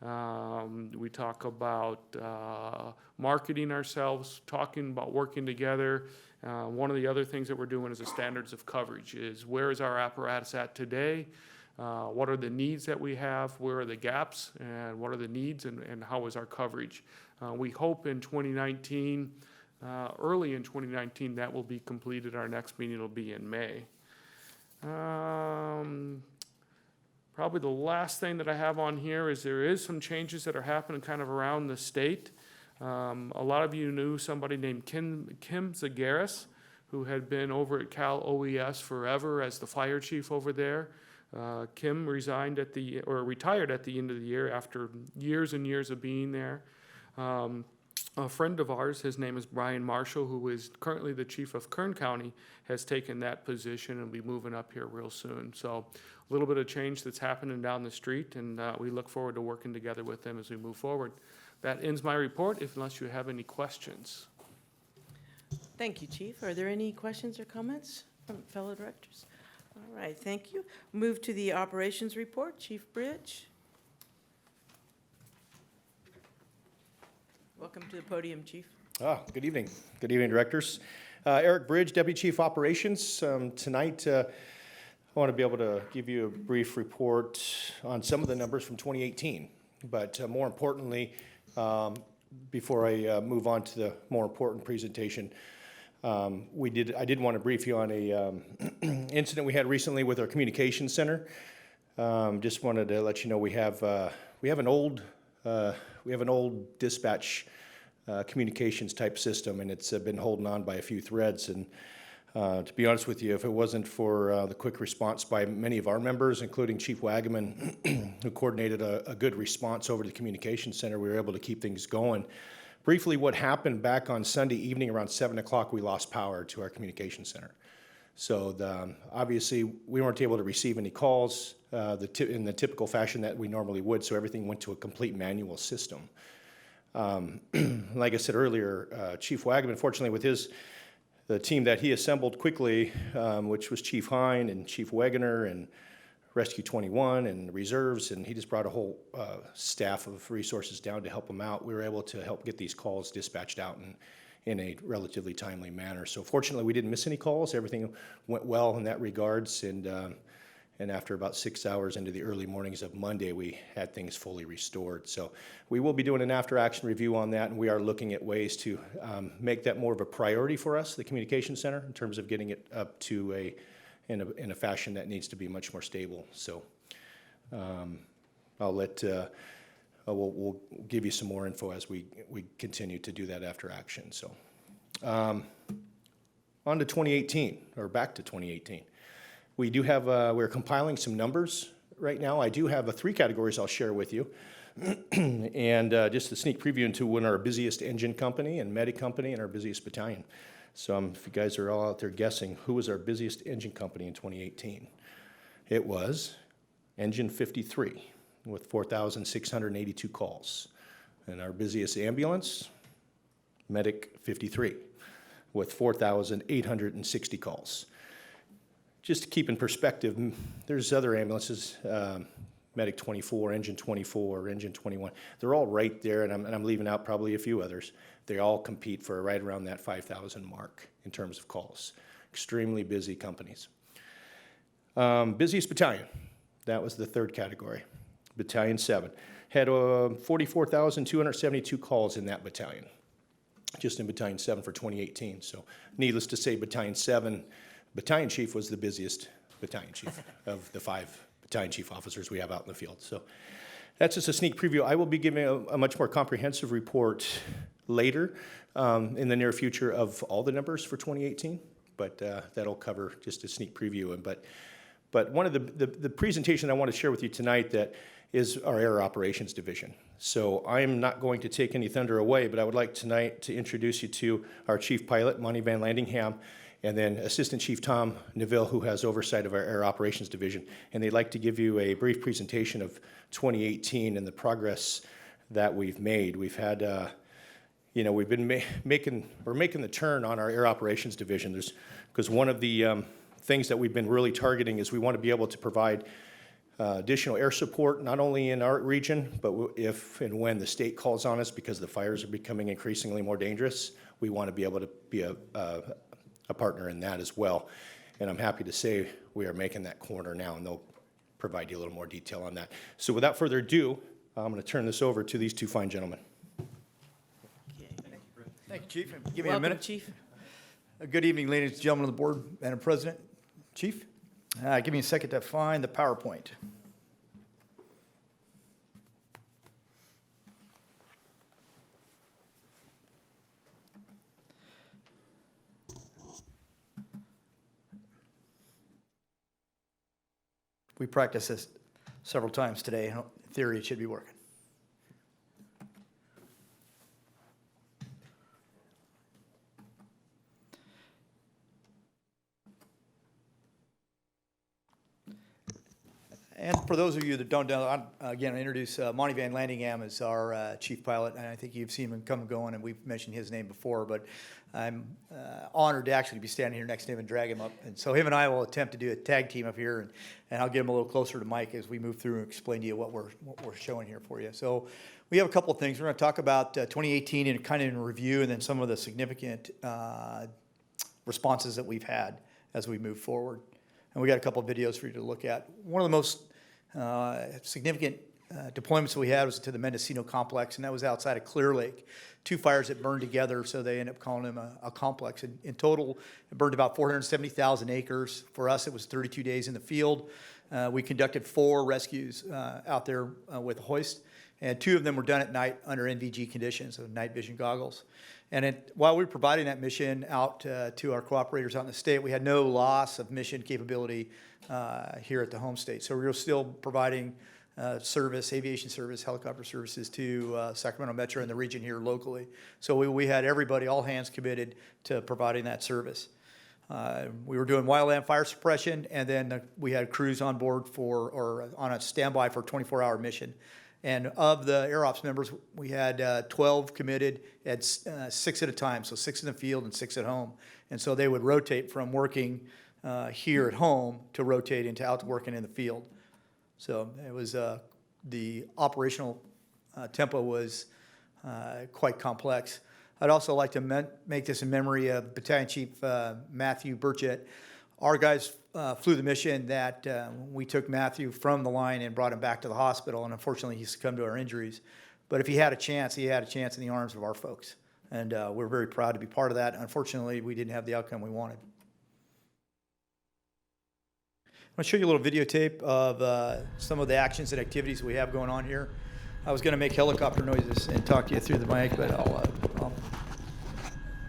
We talk about marketing ourselves, talking about working together. One of the other things that we're doing is the standards of coverage, is where is our apparatus at today? What are the needs that we have? Where are the gaps? And what are the needs? And how is our coverage? We hope in 2019, early in 2019, that will be completed. Our next meeting will be in May. Probably the last thing that I have on here is there is some changes that are happening kind of around the state. A lot of you knew somebody named Kim Zagaris, who had been over at Cal OES forever as the fire chief over there. Kim retired at the end of the year after years and years of being there. A friend of ours, his name is Brian Marshall, who is currently the chief of Kern County, has taken that position and will be moving up here real soon. So a little bit of change that's happening down the street, and we look forward to working together with them as we move forward. That ends my report, unless you have any questions. Thank you, Chief. Are there any questions or comments from fellow directors? All right, thank you. Move to the operations report. Chief Bridge. Welcome to the podium, Chief. Good evening. Good evening, directors. Eric Bridge, Deputy Chief Operations. Tonight, I want to be able to give you a brief report on some of the numbers from 2018. But more importantly, before I move on to the more important presentation, I did want to brief you on a incident we had recently with our communications center. Just wanted to let you know we have an old dispatch communications type system, and it's been holding on by a few threads. And to be honest with you, if it wasn't for the quick response by many of our members, including Chief Wagaman, who coordinated a good response over to the communications center, we were able to keep things going. Briefly, what happened back on Sunday evening around 7 o'clock, we lost power to our communications center. So obviously, we weren't able to receive any calls in the typical fashion that we normally would, so everything went to a complete manual system. Like I said earlier, Chief Wagaman, fortunately with the team that he assembled quickly, which was Chief Hine and Chief Wegener and Rescue 21 and reserves, and he just brought a whole staff of resources down to help him out. We were able to help get these calls dispatched out in a relatively timely manner. So fortunately, we didn't miss any calls. Everything went well in that regards, and after about 6 hours into the early mornings of Monday, we had things fully restored. So we will be doing an after-action review on that, and we are looking at ways to make that more of a priority for us, the communications center, in terms of getting it up to in a fashion that needs to be much more stable. So we'll give you some more info as we continue to do that after action. So on to 2018, or back to 2018. We do have, we're compiling some numbers right now. I do have 3 categories I'll share with you. And just a sneak preview into our busiest engine company and medic company and our busiest battalion. So if you guys are all out there guessing, who was our busiest engine company in 2018? It was Engine 53 with 4,682 calls. And our busiest ambulance, Medic 53 with 4,860 calls. Just to keep in perspective, there's other ambulances, Medic 24, Engine 24, Engine 21. They're all right there, and I'm leaving out probably a few others. They all compete for right around that 5,000 mark in terms of calls. Extremely busy companies. Busiest battalion, that was the third category. Battalion 7 had 44,272 calls in that battalion, just in Battalion 7 for 2018. So needless to say, Battalion 7 battalion chief was the busiest battalion chief of the 5 battalion chief officers we have out in the field. So that's just a sneak preview. I will be giving a much more comprehensive report later in the near future of all the numbers for 2018, but that'll cover just a sneak preview. But one of the presentation I want to share with you tonight that is our Air Operations Division. So I'm not going to take any thunder away, but I would like tonight to introduce you to our Chief Pilot, Monty Van Landingham, and then Assistant Chief Tom Neville, who has oversight of our Air Operations Division. And they'd like to give you a brief presentation of 2018 and the progress that we've made. We've had, we've been making the turn on our Air Operations Division. Because one of the things that we've been really targeting is we want to be able to provide additional air support, not only in our region, but if and when the state calls on us, because the fires are becoming increasingly more dangerous, we want to be able to be a partner in that as well. And I'm happy to say we are making that corner now, and they'll provide you a little more detail on that. So without further ado, I'm going to turn this over to these two fine gentlemen. Thank you, Chief. Give me a Welcome, minute. Chief. Good evening, ladies and gentlemen of the board, Madam President, Chief. Give me a second to find the PowerPoint. We practiced this several times today. In theory, it should be working. And for those of you that don't know, I introduce Monty Van Landingham as our chief pilot, and I think you've seen him come and going, and we've mentioned his name before, but I'm honored to actually be standing here next to him and drag him up. And so him and I will attempt to do a tag team up here, and I'll get him a little closer to Mike as we move through and explain to you what we're showing here for you. So we have a couple of things. We're going to talk about 2018 and kind of in review, and then some of the significant responses that we've had as we move forward. And we got a couple of videos for you to look at. One of the most significant deployments we had was to the Mendocino complex, and that was outside of Clear Lake. 2 fires that burned together, so they ended up calling them a complex. In total, it burned about 470,000 acres. For us, it was 32 days in the field. We conducted 4 rescues out there with a hoist, and 2 of them were done at night under NVG conditions, so night vision goggles. And while we were providing that mission out to our cooperators out in the state, we had no loss of mission capability here at the home state. So we were still providing service, aviation service, helicopter services to Sacramento Metro and the region here locally. So we had everybody, all hands committed to providing that service. We were doing wildland fire suppression, and then we had crews on board on a standby for a 24-hour mission. And of the Air Ops members, we had 12 committed at 6 at a time, so 6 in the field and 6 at home. And so they would rotate from working here at home to rotate into out working in the field. So it was the operational tempo was quite complex. I'd also like to make this in memory of Battalion Chief Matthew Burchett. Our guys flew the mission that we took Matthew from the line and brought him back to the hospital, and unfortunately he succumbed to our injuries. But if he had a chance in the arms of our folks. And we're very proud to be part of that. Unfortunately, we didn't have the outcome we wanted. I'm going to show you a little videotape of some of the actions and activities we have going on here. I was going to make helicopter noises and talk to you through the mic, but I'll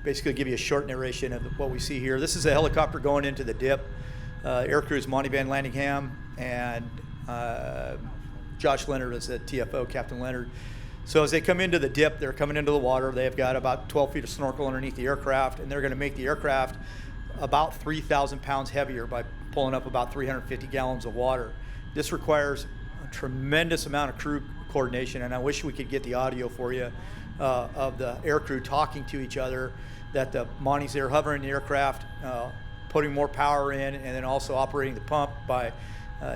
basically give you a short narration of what we see here. This is a helicopter going into the dip. Air crews Monty Van Landingham and Josh Leonard is the TFO, Captain Leonard. So as they come into the dip, they're coming into the water. They've got about 12 feet of snorkel underneath the aircraft, and they're going to make the aircraft about 3,000 pounds heavier by pulling up about 350 gallons of water. This requires a tremendous amount of crew coordination, and I wish we could get the audio for you of the air crew talking to each other, that the Monty's there hovering the aircraft, putting more power in, and then also operating the pump by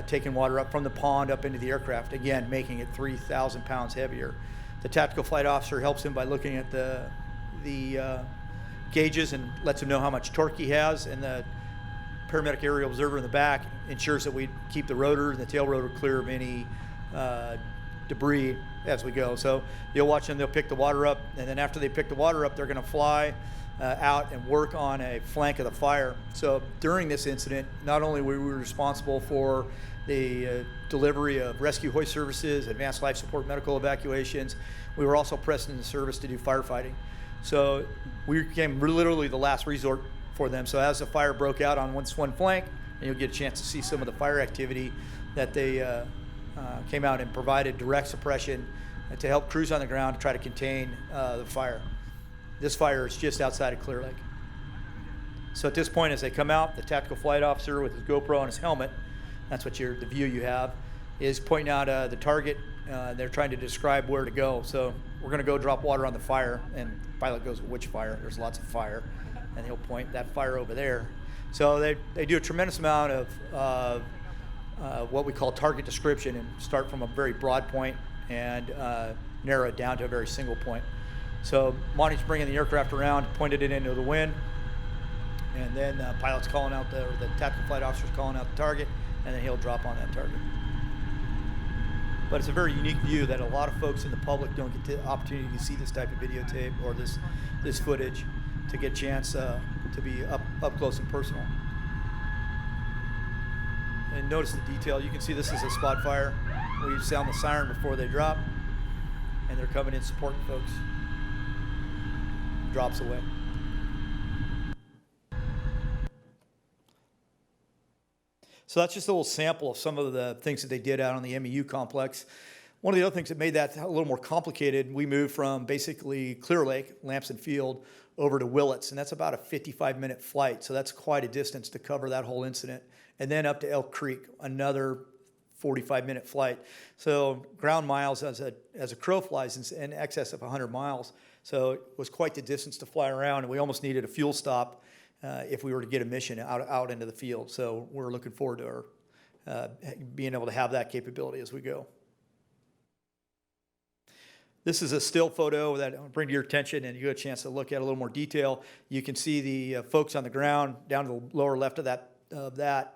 taking water up from the pond up into the aircraft, again, making it 3,000 pounds heavier. The tactical flight officer helps him by looking at the gauges and lets him know how much torque he has, and the paramedic aerial observer in the back ensures that we keep the rotor and the tail rotor clear of any debris as we go. So you'll watch them, they'll pick the water up, and then after they pick the water up, they're going to fly out and work on a flank of the fire. So during this incident, not only were we responsible for the delivery of rescue hoist services, advanced life support medical evacuations, we were also pressed into service to do firefighting. So we became literally the last resort for them. So as the fire broke out on one flank, and you'll get a chance to see some of the fire activity that they came out and provided direct suppression to help crews on the ground to try to contain the fire. This fire is just outside of Clear Lake. So at this point, as they come out, the tactical flight officer with his GoPro and his helmet, that's what the view you have, is pointing out the target. They're trying to describe where to go. So we're going to go drop water on the fire, and the pilot goes, which fire? There's lots of fire. And he'll point that fire over there. So they do a tremendous amount of what we call target description, and start from a very broad point and narrow it down to a very single point. So Monty's bringing the aircraft around, pointed it into the wind, and then the pilot's calling out or the tactical flight officer's calling out the target, and then he'll drop on that target. But it's a very unique view that a lot of folks in the public don't get the opportunity to see this type of videotape or this footage, to get a chance to be up close and personal. And notice the detail. You can see this is a spot fire. We sound the siren before they drop, and they're coming in supporting folks. Drops away. So that's just a little sample of some of the things that they did out on the MEU complex. One of the other things that made that a little more complicated, we moved from basically Clear Lake, Lamson Field, over to Willits, and that's about a 55-minute flight. So that's quite a distance to cover that whole incident. And then up to Elk Creek, another 45-minute flight. So ground miles as a crow flies in excess of 100 miles. So it was quite the distance to fly around, and we almost needed a fuel stop if we were to get a mission out into the field. So we're looking forward to our being able to have that capability as we go. This is a still photo that I'll bring to your attention, and you get a chance to look at a little more detail. You can see the folks on the ground down to the lower left of that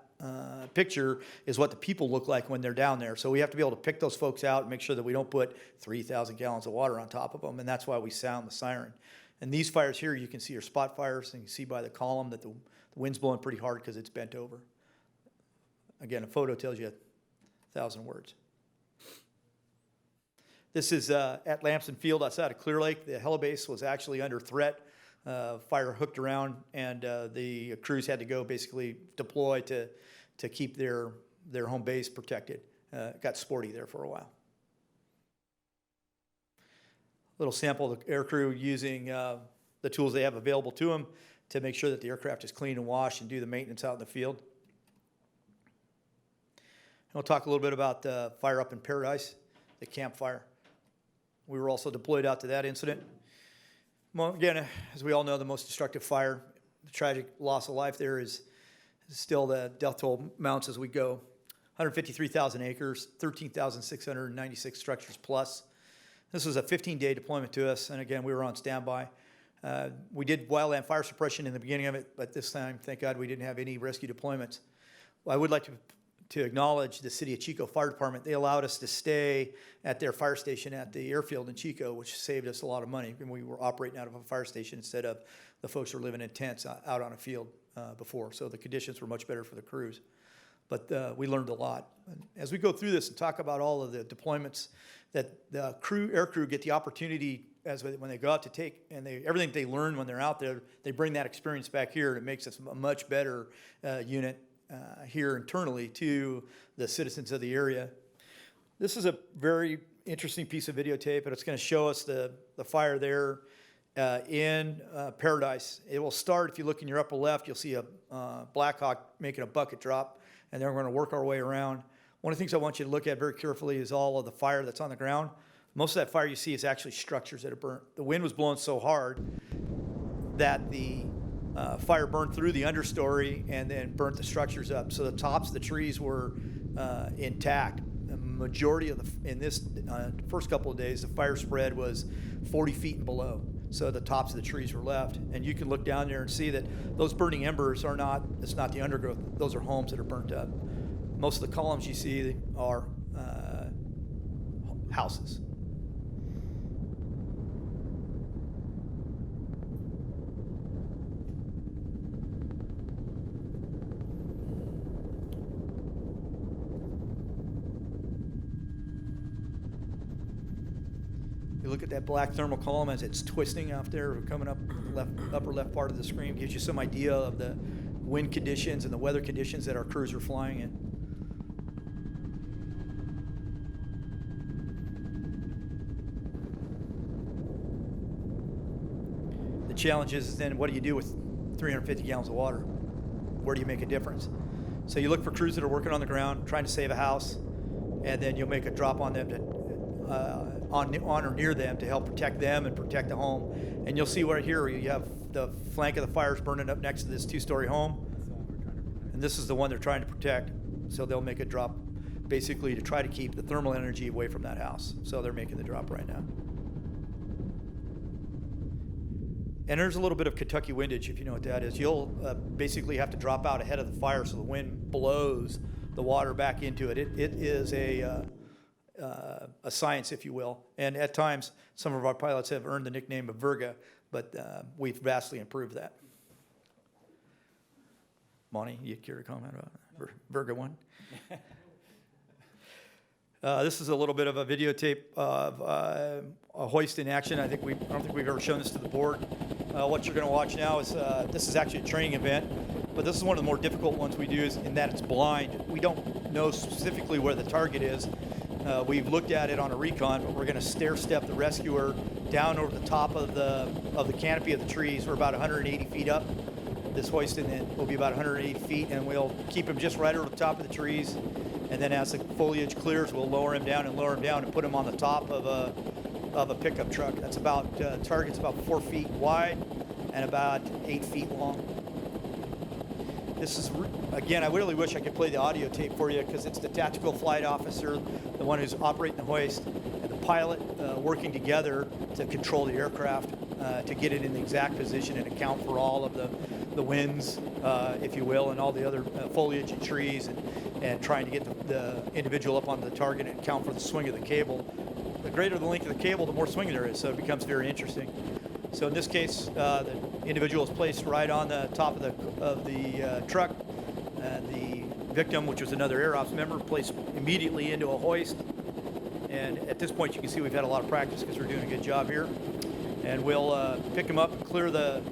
picture is what the people look like when they're down there. So we have to be able to pick those folks out and make sure that we don't put 3,000 gallons of water on top of them, and that's why we sound the siren. And these fires here, you can see are spot fires, and you can see by the column that the wind's blowing pretty hard because it's bent over. Again, a photo tells you 1,000 words. This is at Lamson Field outside of Clear Lake. The helibase was actually under threat. Fire hooked around, and the crews had to go basically deploy to keep their home base protected. It got sporty there for a while. Little sample of the aircrew using the tools they have available to them to make sure that the aircraft is clean and washed and do the maintenance out in the field. And we'll talk a little bit about the fire up in Paradise, the campfire. We were also deployed out to that incident. Well, again, as we all know, the most destructive fire, the tragic loss of life there is still the death toll mounts as we go. 153,000 acres, 13,696 structures plus. This was a 15-day deployment to us, and again, we were on standby. We did wildland fire suppression in the beginning of it, but this time, thank God, we didn't have any rescue deployments. Well, I would like to acknowledge the City of Chico Fire Department. They allowed us to stay at their fire station at the airfield in Chico, which saved us a lot of money. And we were operating out of a fire station instead of the folks who were living in tents out on a field before. So the conditions were much better for the crews. But we learned a lot. And as we go through this and talk about all of the deployments that the air crew get the opportunity when they go out to take, and everything they learn when they're out there, they bring that experience back here, and it makes us a much better unit here internally to the citizens of the area. This is a very interesting piece of videotape, and it's going to show us the fire there in Paradise. It will start, if you look in your upper left, you'll see a Blackhawk making a bucket drop, and then we're going to work our way around. One of the things I want you to look at very carefully is all of the fire that's on the ground. Most of that fire you see is actually structures that are burnt. The wind was blowing so hard that the fire burned through the understory and then burnt the structures up. So the tops of the trees were intact. The majority of in this first couple of days, the fire spread was 40 feet and below. So the tops of the trees were left. And you can look down there and see that those burning embers are not, it's not the undergrowth, those are homes that are burnt up. Most of the columns you see are houses. You look at that black thermal column as it's twisting out there, coming up upper left part of the screen, gives you some idea of the wind conditions and the weather conditions that our crews are flying in. The challenge is then what do you do with 350 gallons of water? Where do you make a difference? So you look for crews that are working on the ground, trying to save a house, and then you'll make a drop on them to on or near them to help protect them and protect the home. And you'll see right here, you have the flank of the fires burning up next to this two-story home. And this is the one they're trying to protect. So they'll make a drop basically to try to keep the thermal energy away from that house. So they're making the drop right now. And there's a little bit of Kentucky windage, if you know what that is. You'll basically have to drop out ahead of the fire so the wind blows the water back into it. It is a science, if you will. And at times, some of our pilots have earned the nickname of Virga, but we've vastly improved that. Monty, you care to comment about Virga 1? This is a little bit of a videotape of a hoist in action. I don't think we've ever shown this to the board. What you're going to watch now is this is actually a training event, but this is one of the more difficult ones we do in that it's blind. We don't know specifically where the target is. We've looked at it on a recon, but we're going to stair step the rescuer down over the top of the canopy of the trees. We're about 180 feet up. This hoist will be about 180 feet, and we'll keep him just right over the top of the trees. And then as the foliage clears, we'll lower him down and put him on the top of a pickup truck. That's about target's about 4 feet wide and about 8 feet long. This is, again, I really wish I could play the audio tape for you because it's the tactical flight officer, the one who's operating the hoist, and the pilot working together to control the aircraft, to get it in the exact position and account for all of the winds, if you will, and all the other foliage and trees, and trying to get the individual up on the target and account for the swing of the cable. The greater the length of the cable, the more swing there is, so it becomes very interesting. So in this case, the individual is placed right on the top of the truck. The victim, which was another Air Ops member, placed immediately into a hoist. And at this point, you can see we've had a lot of practice because we're doing a good job here. And we'll pick them up and clear the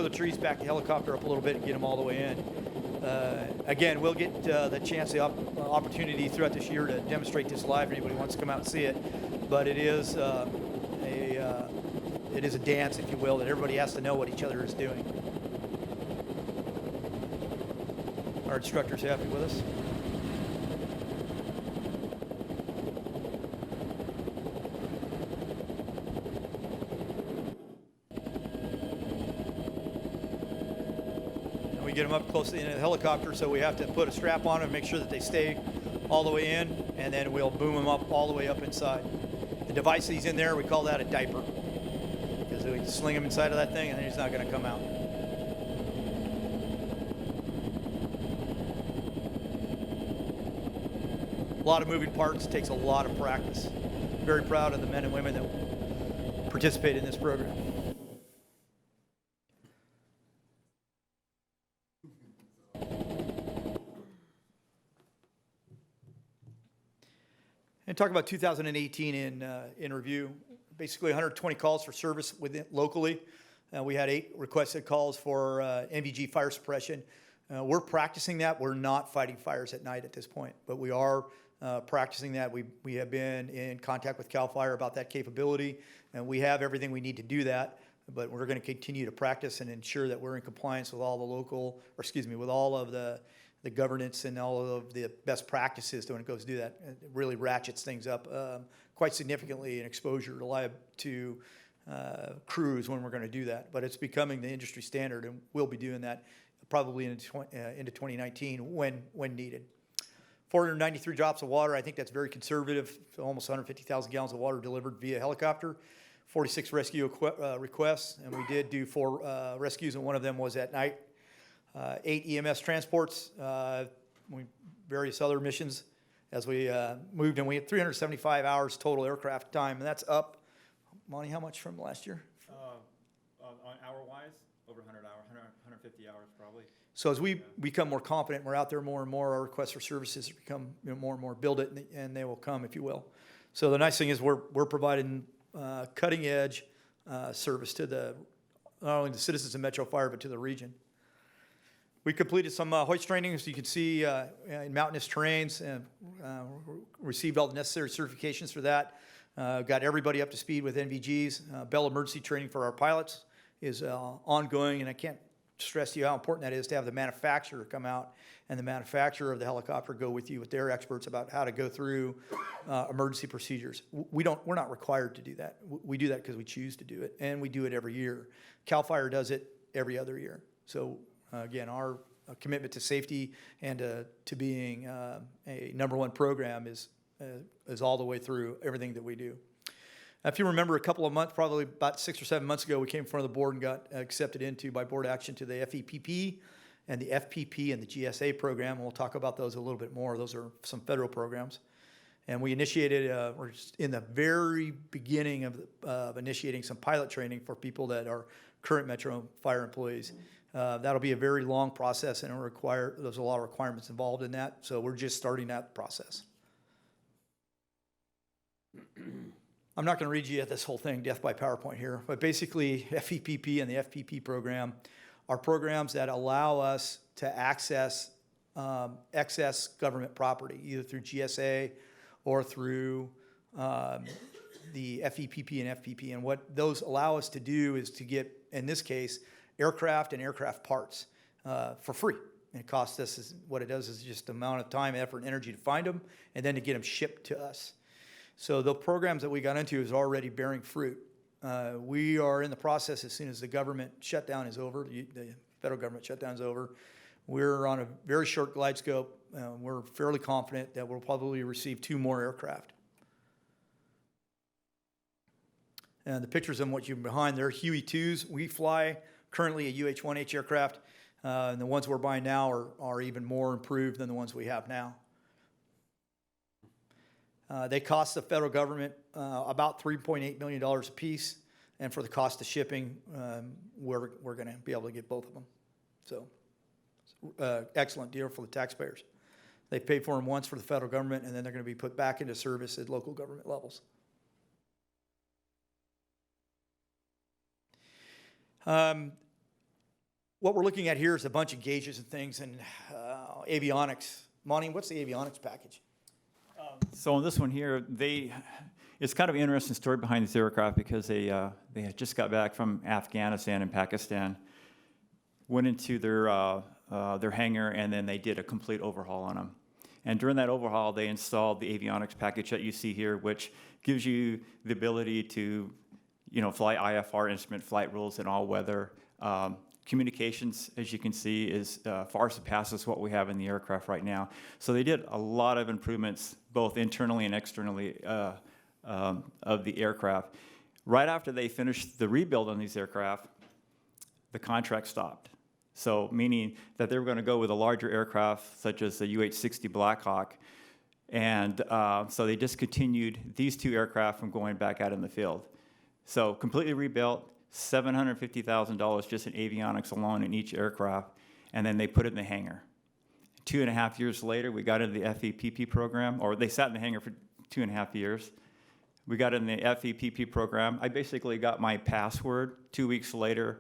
trees, back the helicopter up a little bit, and get them all the way in. Again, we'll get the chance, the opportunity throughout this year to demonstrate this live if anybody wants to come out and see it. But it is a dance, if you will, that everybody has to know what each other is doing. Our instructor's happy with us. And we get them up close to the end of the helicopter, so we have to put a strap on them and make sure that they stay all the way in, and then we'll boom them up all the way up inside. The device he's in there, we call that a diaper. Because we sling him inside of that thing and then he's not going to come out. A lot of moving parts, takes a lot of practice. Very proud of the men and women that participate in this program. And talk about 2018 in review. Basically 120 calls for service locally. We had 8 requested calls for NVG fire suppression. We're practicing that. We're not fighting fires at night at this point, but we are practicing that. We have been in contact with CAL FIRE about that capability, and we have everything we need to do that, but we're going to continue to practice and ensure that we're in compliance with all the with all of the governance and all of the best practices when it goes to do that. It really ratchets things up quite significantly in exposure to crews when we're going to do that. But it's becoming the industry standard, and we'll be doing that probably into 2019 when needed. 493 drops of water. I think that's very conservative. Almost 150,000 gallons of water delivered via helicopter. 46 rescue requests, and we did do 4 rescues, and one of them was at night. 8 EMS transports, various other missions as we moved, and we had 375 hours total aircraft time, and that's up, Monty, how much from last year? On hour-wise, over 100 hours, 150 hours probably. So as we become more confident, we're out there more and more, our requests for services become more and more, build it, and they will come, if you will. So the nice thing is we're providing cutting-edge service to not only the citizens of Metro Fire, but to the region. We completed some hoist training, as you can see, in mountainous terrains, and received all the necessary certifications for that. Got everybody up to speed with NVGs. Bell emergency training for our pilots is ongoing, and I can't stress to you how important that is to have the manufacturer come out and the manufacturer of the helicopter go with you with their experts about how to go through emergency procedures. We're not required to do that. We do that because we choose to do it, and we do it every year. CAL FIRE does it every other year. So again, our commitment to safety and to being a #1 program is all the way through everything that we do. If you remember, a couple of months, probably about 6 or 7 months ago, we came in front of the board and got accepted into by board action to the FEPP and the FPP and the GSA program. And we'll talk about those a little bit more. Those are some federal programs. And we initiated, we're in the very beginning of initiating some pilot training for people that are current Metro Fire employees. That'll be a very long process, and there's a lot of requirements involved in that. So we're just starting that process. I'm not going to read you this whole thing, death by PowerPoint here, but basically FEPP and the FPP program are programs that allow us to access excess government property, either through GSA or through the FEPP and FPP. And what those allow us to do is to get, in this case, aircraft and aircraft parts for free. And it costs us, what it does is just the amount of time, effort, and energy to find them, and then to get them shipped to us. So the programs that we got into is already bearing fruit. We are in the process, as soon as the government shutdown is over, the federal government shutdown is over, we're on a very short glide scope. We're fairly confident that we'll probably receive 2 more aircraft. And the pictures of what you're behind, they're Huey 2s. We fly currently a UH-1H aircraft, and the ones we're buying now are even more improved than the ones we have now. They cost the federal government about $3.8 million a piece, and for the cost of shipping, we're going to be able to get both of them. So, excellent deal for the taxpayers. They paid for them once for the federal government, and then they're going to be put back into service at local government levels. What we're looking at here is a bunch of gauges and things and avionics. Monty, what's the avionics package? So on this one here, it's kind of an interesting story behind this aircraft because they had just got back from Afghanistan and Pakistan, went into their hangar, and then they did a complete overhaul on them. And during that overhaul, they installed the avionics package that you see here, which gives you the ability to, fly IFR instrument flight rules in all weather. Communications, as you can see, is far surpasses what we have in the aircraft right now. So they did a lot of improvements, both internally and externally, of the aircraft. Right after they finished the rebuild on these aircraft, the contract stopped. So meaning that they were going to go with a larger aircraft, such as the UH-60 Blackhawk, and so they discontinued these 2 aircraft from going back out in the field. So completely rebuilt. $750,000 just in avionics alone in each aircraft, and then they put it in the hangar. 2.5 years later, we got into the FEPP program, or they sat in the hangar for 2.5 years. We got in the FEPP program. I basically got my password. 2 weeks later,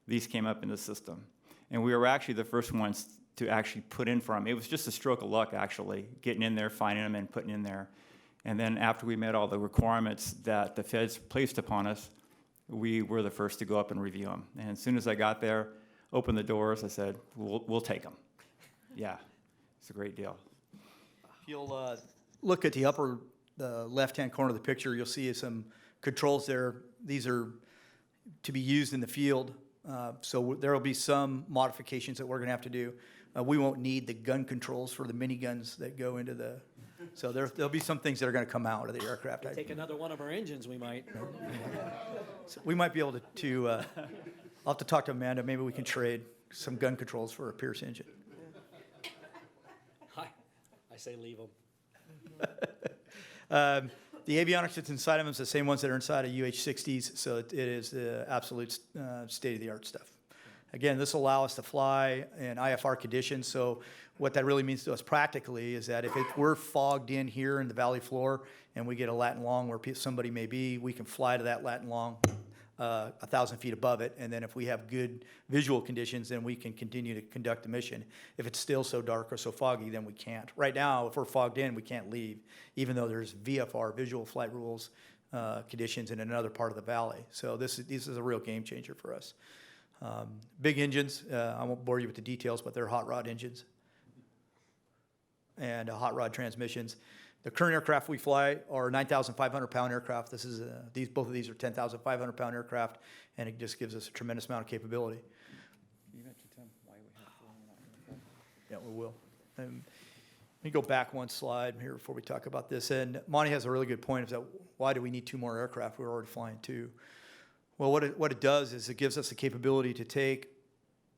these came up in the system. And we were actually the first ones to actually put in for them. It was just a stroke of luck, actually, getting in there, finding them, and putting in there. And then after we met all the requirements that the feds placed upon us, we were the first to go up and review them. And as soon as I got there, opened the doors, I said, we'll take them. Yeah, it's a great deal. If you'll look at the upper left-hand corner of the picture, you'll see some controls there. These are to be used in the field, so there will be some modifications that we're going to have to do. we won't need the gun controls for the miniguns that go into the, so there'll be some things that are going to come out of the aircraft. Take another one of our engines, we might. So we might be able to I'll have to talk to Amanda, maybe we can trade some gun controls for a Pierce engine. I say leave them. The avionics that's inside of them is the same ones that are inside of UH-60s, so it is the absolute state-of-the-art stuff. Again, this will allow us to fly in IFR conditions, so what that really means to us practically is that if we're fogged in here in the valley floor and we get a Latin long where somebody may be, we can fly to that Latin long 1,000 feet above it, and then if we have good visual conditions, then we can continue to conduct the mission. If it's still so dark or so foggy, then we can't. Right now, if we're fogged in, we can't leave, even though there's VFR, visual flight rules, conditions in another part of the valley. So this is a real game changer for us. Big engines, I won't bore you with the details, but they're hot rod engines and hot rod transmissions. The current aircraft we fly are 9,500-pound aircraft. This is both of these are 10,500-pound aircraft, and it just gives us a tremendous amount of capability. You mentioned, Tim, why we have four and not one. Yeah, we will. Let me go back one slide here before we talk about this. And Monty has a really good point, is that why do we need 2 more aircraft? We're already flying 2. Well, what it does is it gives us the capability to take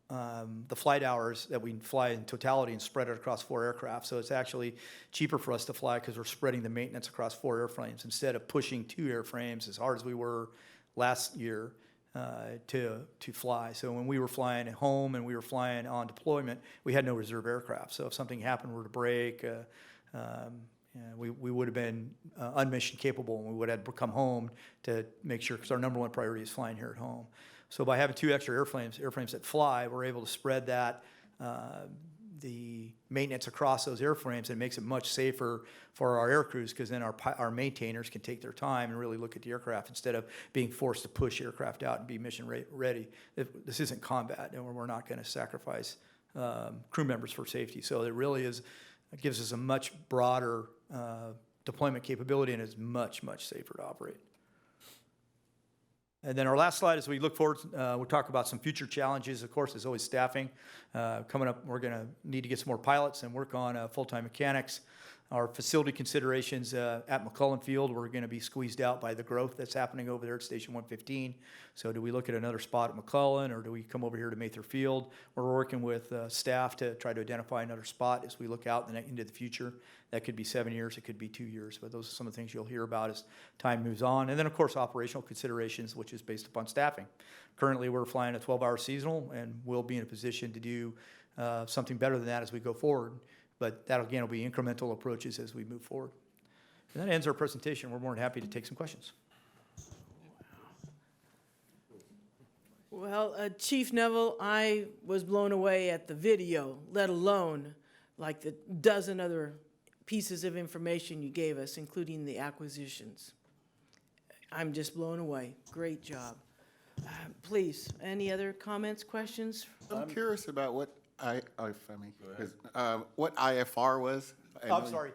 the flight hours that we fly in totality and spread it across 4 aircraft. So it's actually cheaper for us to fly because we're spreading the maintenance across 4 airframes instead of pushing 2 airframes as hard as we were last year to fly. So when we were flying at home and we were flying on deployment, we had no reserve aircraft. So if something happened, were to break, we would have been unmission capable, and we would have to come home to make sure, because our number 1 priority is flying here at home. So by having 2 extra airframes that fly, we're able to spread that, the maintenance across those airframes, and it makes it much safer for our air crews, because then our maintainers can take their time and really look at the aircraft instead of being forced to push aircraft out and be mission ready. This isn't combat, and we're not going to sacrifice crew members for safety. So it really is, it gives us a much broader deployment capability, and is much, much safer to operate. And then our last slide, as we look forward, we'll talk about some future challenges. Of course, there's always staffing. Coming up, we're going to need to get some more pilots and work on full-time mechanics. Our facility considerations at McClellan Field, we're going to be squeezed out by the growth that's happening over there at Station 115. So do we look at another spot at McClellan, or do we come over here to Mather Field? We're working with staff to try to identify another spot as we look out into the future. That could be 7 years, it could be 2 years, but those are some of the things you'll hear about as time moves on. And then, of course, operational considerations, which is based upon staffing. Currently, we're flying a 12-hour seasonal, and we'll be in a position to do something better than that as we go forward. But that, again, will be incremental approaches as we move forward. And that ends our presentation. We're more than happy to take some questions. Well, Chief Neville, I was blown away at the video, let alone like the dozen other pieces of information you gave us, including the acquisitions. I'm just blown away. Great job. Please, any other comments, questions? I'm curious about what what IFR was. I'm sorry.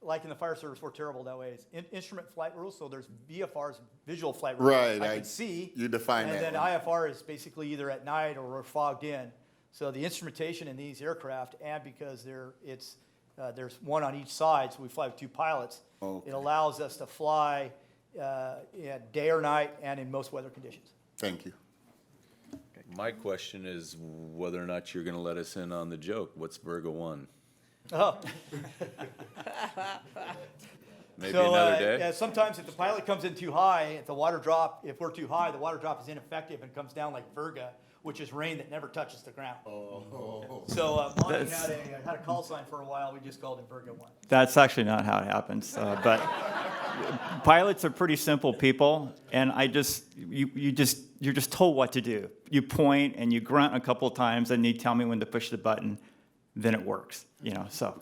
Like in the fire service, we're terrible that way. It's instrument flight rules, so there's VFRs, visual flight rules. Right. I can see. You define and that. And then one. IFR is basically either at night or we're fogged in. So the instrumentation in these aircraft, and because there's one on each side, so we fly with 2 pilots, Okay. it allows us to fly day or night and in most weather conditions. Thank you. My question is whether or not you're going to let us in on the joke. What's Virgo 1? Oh. Maybe another day? Yeah, sometimes if the pilot comes in too high, if we're too high, the water drop is ineffective and comes down like Virga, which is rain that never touches the ground. Oh. So Monty had a call sign for a while. We just called him Virga 1. That's actually not how it happens. But pilots are pretty simple people, and you're just told what to do. You point and you grunt a couple of times, and you tell me when to push the button. Then it works. So.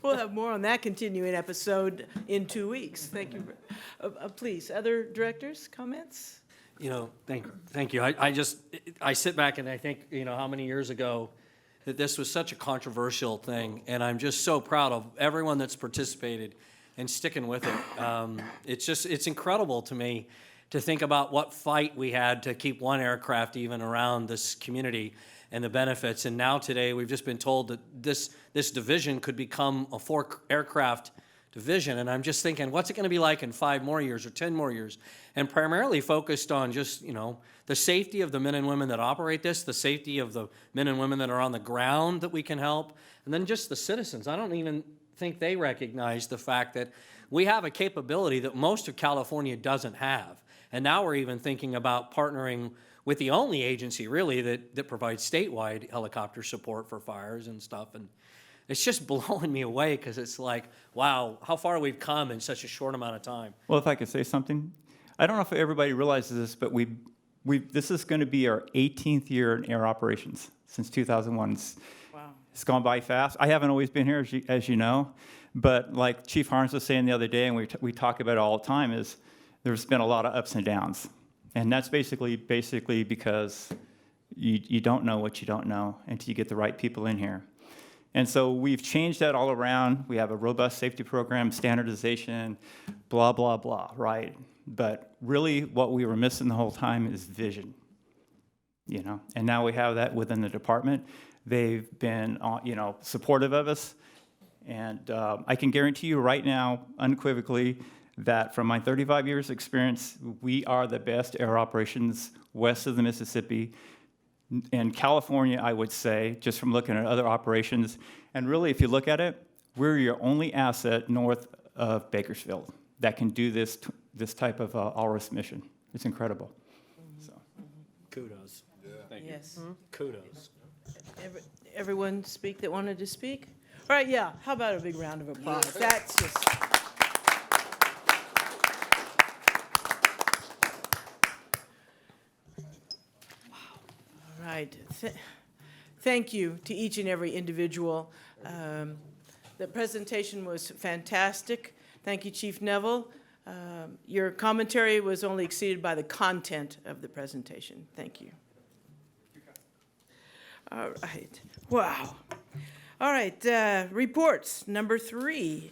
We'll have more on that continuing episode in 2 weeks. Thank you. Please, other directors, comments? Thank you. I sit back and I think, how many years ago that this was such a controversial thing, and I'm just so proud of everyone that's participated and sticking with it. It's incredible to me to think about what fight we had to keep one aircraft even around this community. and the benefits. And now today, we've just been told that this division could become a 4-aircraft division. And I'm just thinking, what's it going to be like in 5 more years or 10 more years? And primarily focused on just, the safety of the men and women that operate this, the safety of the men and women that are on the ground that we can help, and then just the citizens. I don't even think they recognize the fact that we have a capability that most of California doesn't have. And now we're even thinking about partnering with the only agency really that provides statewide helicopter support for fires and stuff. And it's just blowing me away because it's like, wow, how far we've come in such a short amount of time. Well, if I could say something, I don't know if everybody realizes this, but this is going to be our 18th year in air operations since 2001. Wow. It's gone by fast. I haven't always been here, as you know, but like Chief Harms was saying the other day, and we talk about it all the time, is there's been a lot of ups and downs. And that's basically because you don't know what you don't know until you get the right people in here. And so we've changed that all around. We have a robust safety program, standardization, blah, blah, blah, right? But really what we were missing the whole time is vision, And now we have that within the department. They've been, supportive of us. And I can guarantee you right now, unequivocally, that from my 35 years experience, we are the best air operations west of the Mississippi. In California, I would say, just from looking at other operations, and really, if you look at it, we're your only asset north of Bakersfield that can do this type of all-risk mission. It's incredible. So. Kudos. Yeah. Thank you. Yes. Kudos. Everyone speak that wanted to speak? All right, yeah, how about a big round of applause? That's just... All right. Thank you to each and every individual. The presentation was fantastic. Thank you, Chief Neville. Your commentary was only exceeded by the content of the presentation. Thank you. All right. Wow. All right. Reports. Number 3.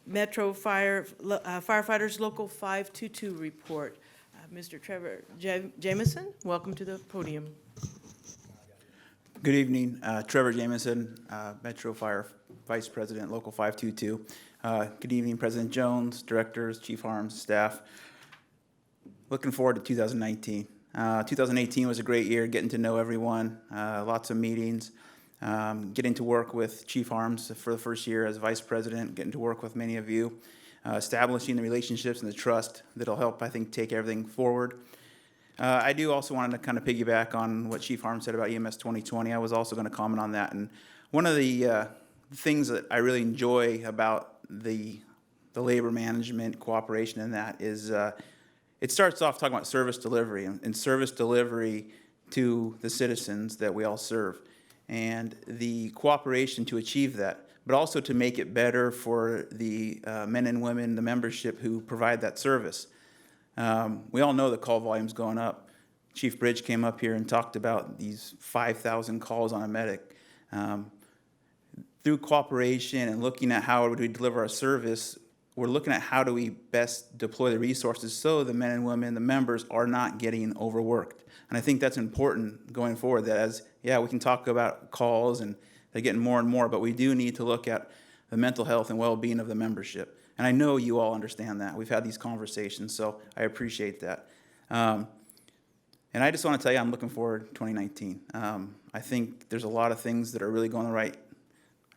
Metro Firefighters Local 522 report. Mr. Trevor Jameson, welcome to the podium. Good evening. Trevor Jameson, Metro Fire Vice President, Local 522. Good evening, President Jones, directors, Chief Harms, staff. Looking forward to 2019. 2018 was a great year, getting to know everyone, lots of meetings, getting to work with Chief Harms for the first year as Vice President, getting to work with many of you, establishing the relationships and the trust that'll help, I think, take everything forward. I do also want to kind of piggyback on what Chief Harms said about EMS 2020. I was also going to comment on that. And one of the things that I really enjoy about the labor management cooperation in that is it starts off talking about service delivery and service delivery to the citizens that we all serve, and the cooperation to achieve that, but also to make it better for the men and women, the membership who provide that service. We all know the call volume's going up. Chief Bridge came up here and talked about these 5,000 calls on a medic. Through cooperation and looking at how we deliver our service, we're looking at how do we best deploy the resources so the men and women, the members, are not getting overworked. And I think that's important going forward, that as, yeah, we can talk about calls and they're getting more and more, but we do need to look at the mental health and well-being of the membership. And I know you all understand that. We've had these conversations, so I appreciate that. And I just want to tell you, I'm looking forward to 2019. I think there's a lot of things that are really going right.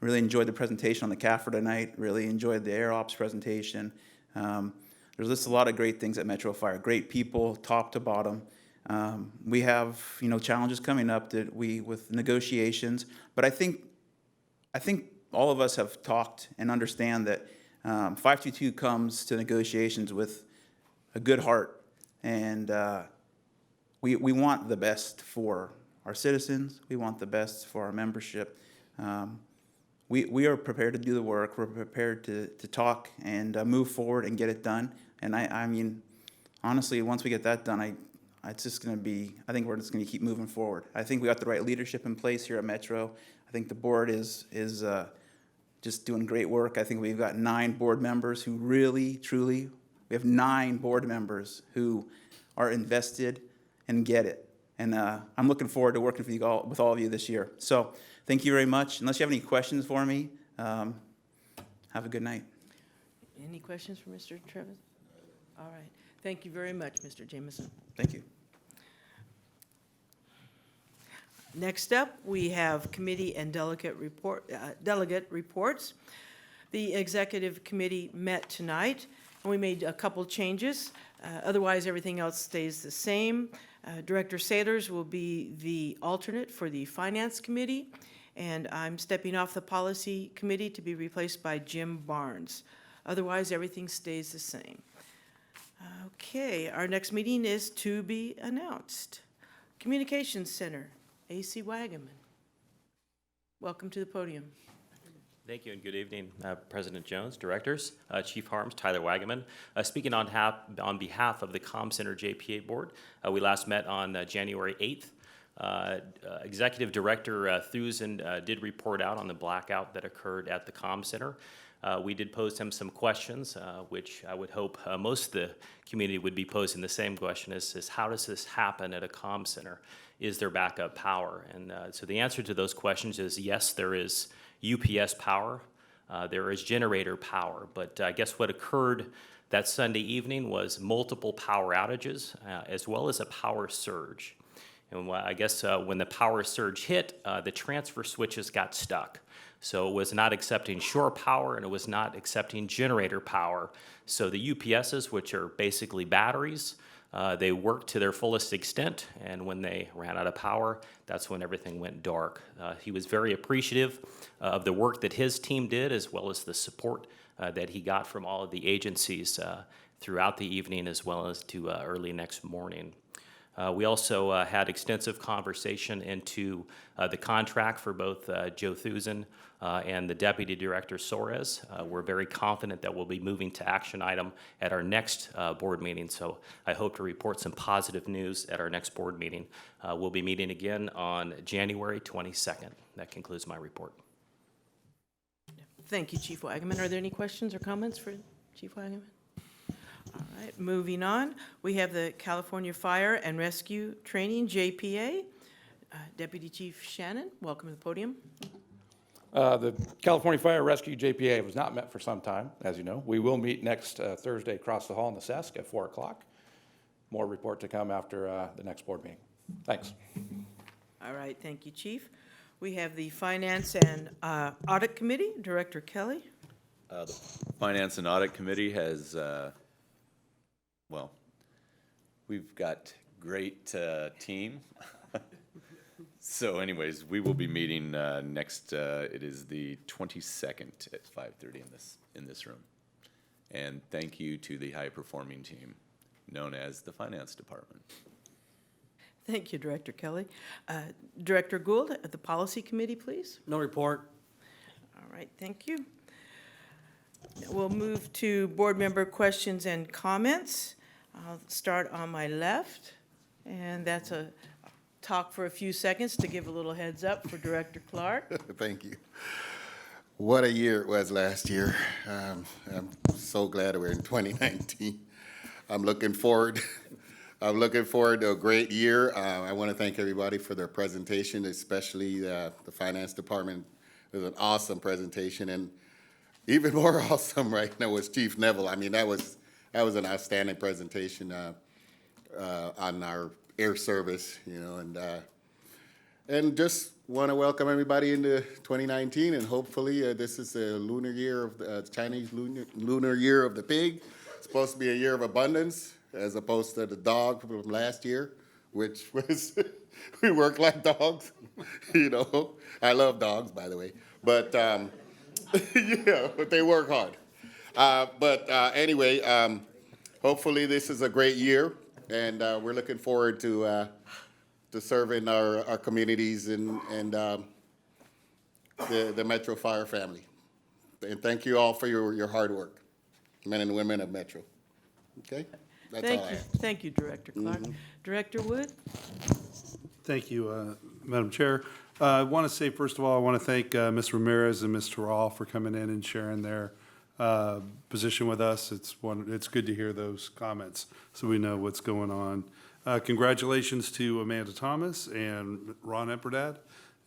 I really enjoyed the presentation on the CAFR tonight, really enjoyed the Air Ops presentation. There's just a lot of great things at Metro Fire, great people, top to bottom. We have, challenges coming up with negotiations, but I think all of us have talked and understand that 522 comes to negotiations with a good heart, and we want the best for our citizens. We want the best for our membership. We are prepared to do the work. We're prepared to talk and move forward and get it done. And I mean, honestly, once we get that done, it's just going to be, I think we're just going to keep moving forward. I think we got the right leadership in place here at Metro. I think the board is just doing great work. I think we've got 9 board members who really, truly, we have 9 board members who are invested and get it. And I'm looking forward to working with all of you this year. So thank you very much. Unless you have any questions for me, have a good night. Any questions for Mr. Travis? All right. Thank you very much, Mr. Jameson. Thank you. Next up, we have committee and delegate reports. The executive committee met tonight, and we made a couple changes. Otherwise, everything else stays the same. Director Sailors will be the alternate for the Finance Committee, and I'm stepping off the Policy Committee to be replaced by Jim Barnes. Otherwise, everything stays the same. Okay, our next meeting is to be announced. Communications Center, A.C. Wagaman. Welcome to the podium. Thank you and good evening, President Jones, directors, Chief Harms, Tyler Wagaman. Speaking on behalf of the Comm Center JPA Board, we last met on January 8th. Executive Director Thusen did report out on the blackout that occurred at the Comm Center. We did pose him some questions, which I would hope most of the community would be posing the same question is how does this happen at a comm center? Is there backup power? And so the answer to those questions is yes, there is UPS power, there is generator power, but I guess what occurred that Sunday evening was multiple power outages as well as a power surge. And I guess when the power surge hit, the transfer switches got stuck. So it was not accepting shore power and it was not accepting generator power. So the UPSs, which are basically batteries, they worked to their fullest extent, and when they ran out of power, that's when everything went dark. He was very appreciative of the work that his team did, as well as the support that he got from all of the agencies throughout the evening, as well as to early next morning. We also had extensive conversation into the contract for both Joe Thusen and the Deputy Director Soares. We're very confident that we'll be moving to action item at our next board meeting, so I hope to report some positive news at our next board meeting. We'll be meeting again on January 22nd. That concludes my report. Thank you, Chief Wagaman. Are there any questions or comments for Chief Wagaman? All right, moving on, we have the California Fire and Rescue Training, JPA. Deputy Chief Shannon, welcome to the podium. The California Fire Rescue JPA was not met for some time, as you know. We will meet next Thursday across the hall in the SESC at 4 o'clock. More report to come after the next board meeting. Thanks. All right, thank you, Chief. We have the Finance and Audit Committee, Director Kelly. The Finance and Audit Committee has, well, we've got great team. So anyways, we will be meeting next, it is the 22nd at 5:30 in this room. And thank you to the high-performing team known as the Finance Department. Thank you, Director Kelly. Director Gould, at the Policy Committee, please. No report. All right, thank you. We'll move to board member questions and comments. I'll start on my left, and that's a talk for a few seconds to give a little heads up for Director Clark. Thank you. What a year it was last year. I'm so glad we're in 2019. I'm looking forward to a great year. I want to thank everybody for their presentation, especially the Finance Department. It was an awesome presentation, and even more awesome right now was Chief Neville. I mean, that was an outstanding presentation on our air service, you know, and just want to welcome everybody into 2019, and hopefully this is the lunar year of the Chinese lunar year of the pig. It's supposed to be a year of abundance, as opposed to the dog from last year, which was we work like dogs, you know. I love dogs, by the way, but yeah, but they work hard. Anyway, hopefully this is a great year, and we're looking forward to serving our communities and the Metro Fire family. And thank you all for your hard work, men and women of Metro. Okay? That's all I have. Thank you, Director Clark. Director Wood? Thank you, Madam Chair. I want to say, first of all, I want to thank Ms. Ramirez and Ms. Terral for coming in and sharing their position with us. It's good to hear those comments so we know what's going on. Congratulations to Amanda Thomas and Ron Eperdad.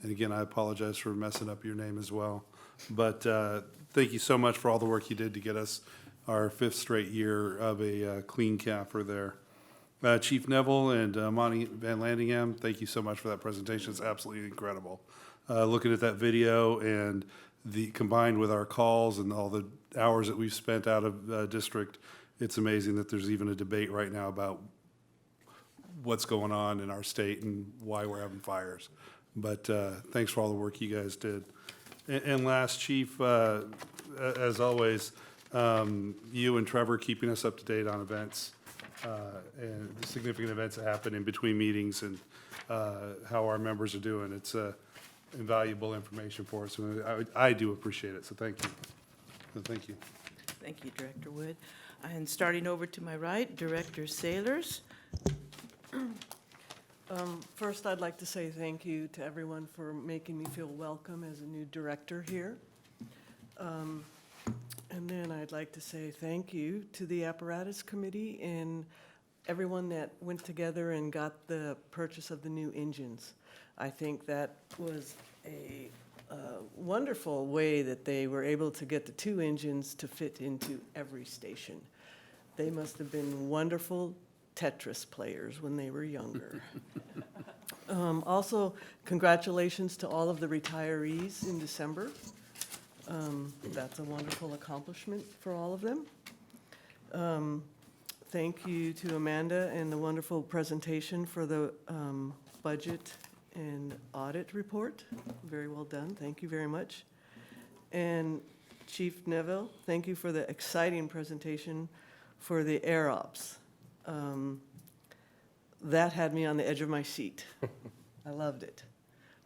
And again, I apologize for messing up your name as well. But thank you so much for all the work you did to get us our 5th straight year of a clean CAFR there. Chief Neville and Monty Van Landingham, thank you so much for that presentation. It's absolutely incredible. Looking at that video and the combined with our calls and all the hours that we've spent out of district, it's amazing that there's even a debate right now about what's going on in our state and why we're having fires. But thanks for all the work you guys did. And last, Chief, as always, you and Trevor keeping us up to date on events and the significant events that happen in between meetings and how our members are doing. It's invaluable information for us, and I do appreciate it, so thank you. Thank you. Thank you, Director Wood. And starting over to my right, Director Sailors. First, I'd like to say thank you to everyone for making me feel welcome as a new director here. And then I'd like to say thank you to the Apparatus Committee and everyone that went together and got the purchase of the new engines. I think that was a wonderful way that they were able to get the 2 engines to fit into every station. They must have been wonderful Tetris players when they were younger. Also, congratulations to all of the retirees in December. That's a wonderful accomplishment for all of them. Thank you to Amanda and the wonderful presentation for the budget and audit report. Very well done. Thank you very much. And Chief Neville, thank you for the exciting presentation for the air ops. That had me on the edge of my seat. I loved it.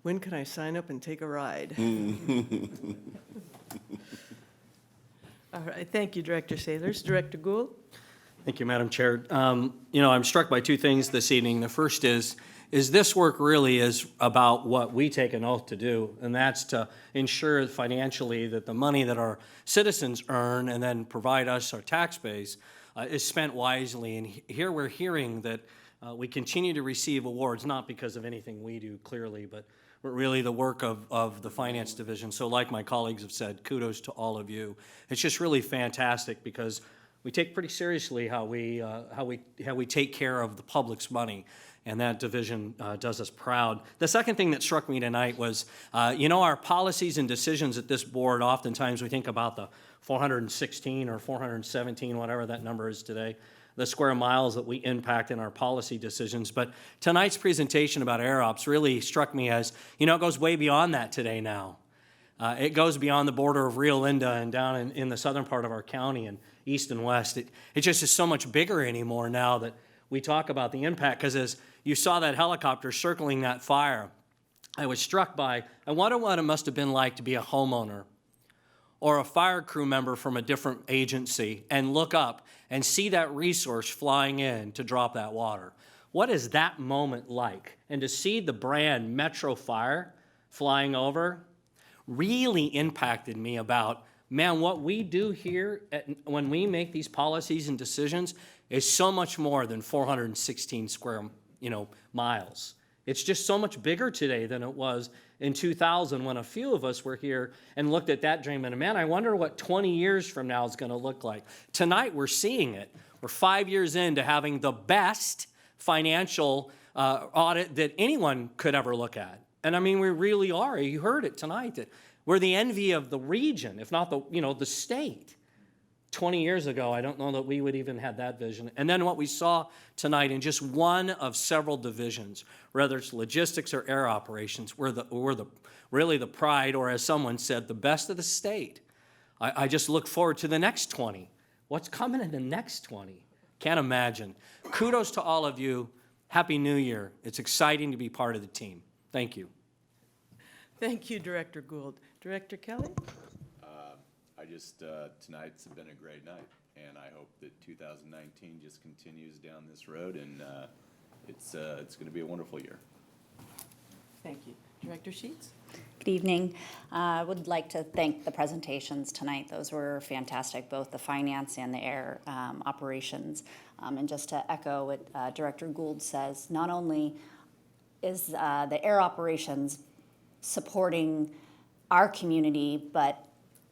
When can I sign up and take a ride? All right, thank you, Director Sailors. Director Gould? Thank you, Madam Chair. I'm struck by 2 things this evening. The first is this work really is about what we take an oath to do, and that's to ensure financially that the money that our citizens earn and then provide us our tax base is spent wisely. And here we're hearing that we continue to receive awards, not because of anything we do clearly, but really the work of the Finance Division. So like my colleagues have said, kudos to all of you. It's just really fantastic because we take pretty seriously how we take care of the public's money, and that division does us proud. The second thing that struck me tonight was, our policies and decisions at this board, oftentimes we think about the 416 or 417, whatever that number is today, the square miles that we impact in our policy decisions. But tonight's presentation about air ops really struck me as, it goes way beyond that today now. It goes beyond the border of Rio Linda and down in the southern part of our county and east and west. It just is so much bigger anymore now that we talk about the impact, because as you saw that helicopter circling that fire, I was struck by, I wonder what it must have been like to be a homeowner or a fire crew member from a different agency and look up and see that resource flying in to drop that water. What is that moment like? And to see the brand Metro Fire flying over really impacted me about, man, what we do here when we make these policies and decisions is so much more than 416 square miles. It's just so much bigger today than it was in 2000 when a few of us were here and looked at that dream and, man, I wonder what 20 years from now is going to look like. Tonight we're seeing it. We're 5 years into having the best financial audit that anyone could ever look at. And I mean, we really are. You heard it tonight, that we're the envy of the region, if not the state. 20 years ago, I don't know that we would even have that vision. And then what we saw tonight in just one of several divisions, whether it's logistics or air operations, we're really the pride, or as someone said, the best of the state. I just look forward to the next 20. What's coming in the next 20? Can't imagine. Kudos to all of you. Happy New Year. It's exciting to be part of the team. Thank you. Thank you, Director Gould. Director Kelly? Tonight's been a great night, and I hope that 2019 just continues down this road, and it's going to be a wonderful year. Thank you. Director Sheets? Good evening. I would like to thank the presentations tonight. Those were fantastic, both the finance and the air operations. And just to echo what Director Gould says, not only is the air operations supporting our community, but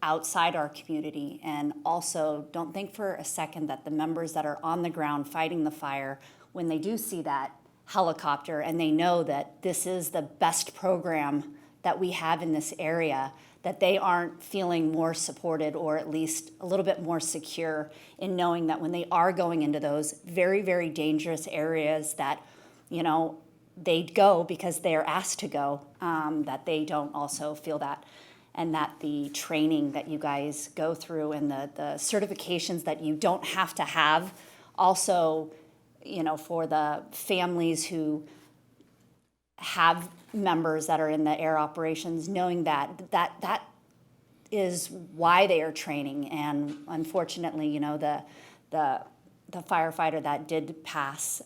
outside our community. And also, don't think for a second that the members that are on the ground fighting the fire, when they do see that helicopter and they know that this is the best program that we have in this area, that they aren't feeling more supported or at least a little bit more secure in knowing that when they are going into those very, very dangerous areas that, you know, they go because they're asked to go, that they don't also feel that. And that the training that you guys go through and the certifications that you don't have to have also, you know, for the families who have members that are in the air operations, knowing that is why they are training. And unfortunately, you know, the firefighter that did pass,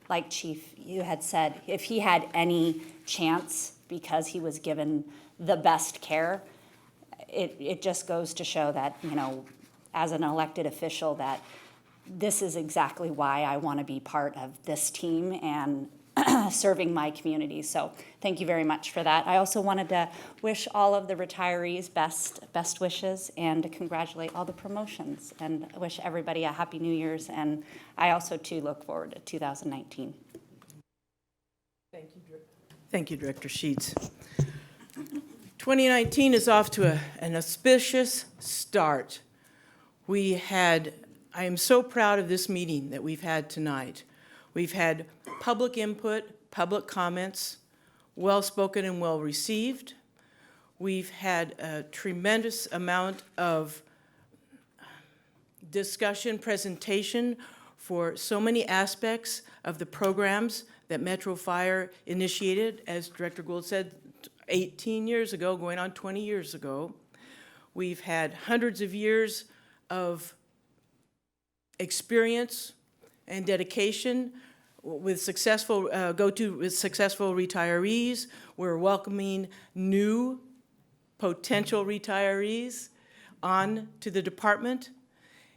like Chief, you had said, if he had any chance because he was given the best care, it just goes to show that, you know, as an elected official, that this is exactly why I want to be part of this team and serving my community. So thank you very much for that. I also wanted to wish all of the retirees best wishes and to congratulate all the promotions and wish everybody a happy New Year's. And I also too look forward to 2019. Thank you, Director Sheets. 2019 is off to an auspicious start. I am so proud of this meeting that we've had tonight. We've had public input, public comments, well-spoken and well-received. We've had a tremendous amount of discussion, presentation for so many aspects of the programs that Metro Fire initiated, as Director Gould said, 18 years ago, going on 20 years ago. We've had hundreds of years of experience and dedication with successful successful retirees. We're welcoming new potential retirees on to the department.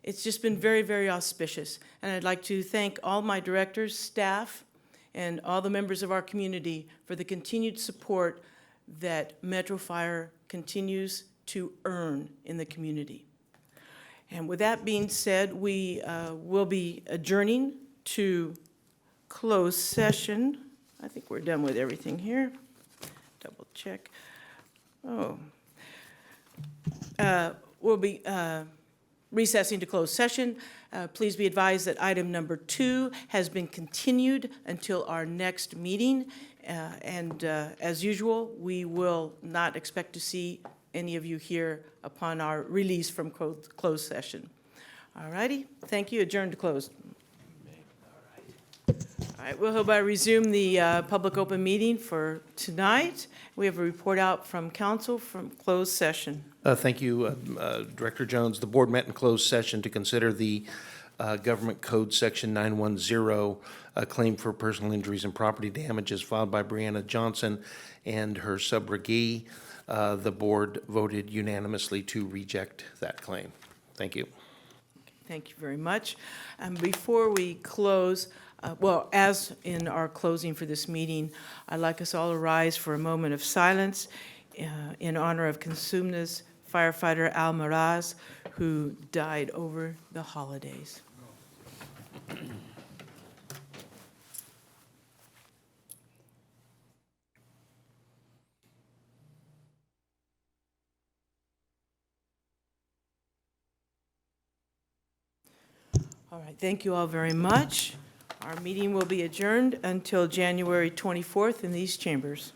It's just been very, very auspicious. And I'd like to thank all my directors, staff, and all the members of our community for the continued support that Metro Fire continues to earn in the community. And with that being said, we will be adjourning to closed session. I think we're done with everything here. Double check. We'll be recessing to closed session. Please be advised that item number 2 has been continued until our next meeting. As usual, we will not expect to see any of you here upon our release from closed session. All righty, thank you. Adjourned to closed. All right, we'll hereby resume the public open meeting for tonight. We have a report out from council from closed session. Thank you, Director Jones. The board met in closed session to consider the Government Code Section 910, a claim for personal injuries and property damages filed by Brianna Johnson and her subrogee. The board voted unanimously to reject that claim. Thank you. Thank you very much. Before we close, as in our closing for this meeting, I'd like us all to rise for a moment of silence in honor of Consumna's firefighter Al Maraz, who died over the holidays. All right, thank you all very much. Our meeting will be adjourned until January 24th in these chambers.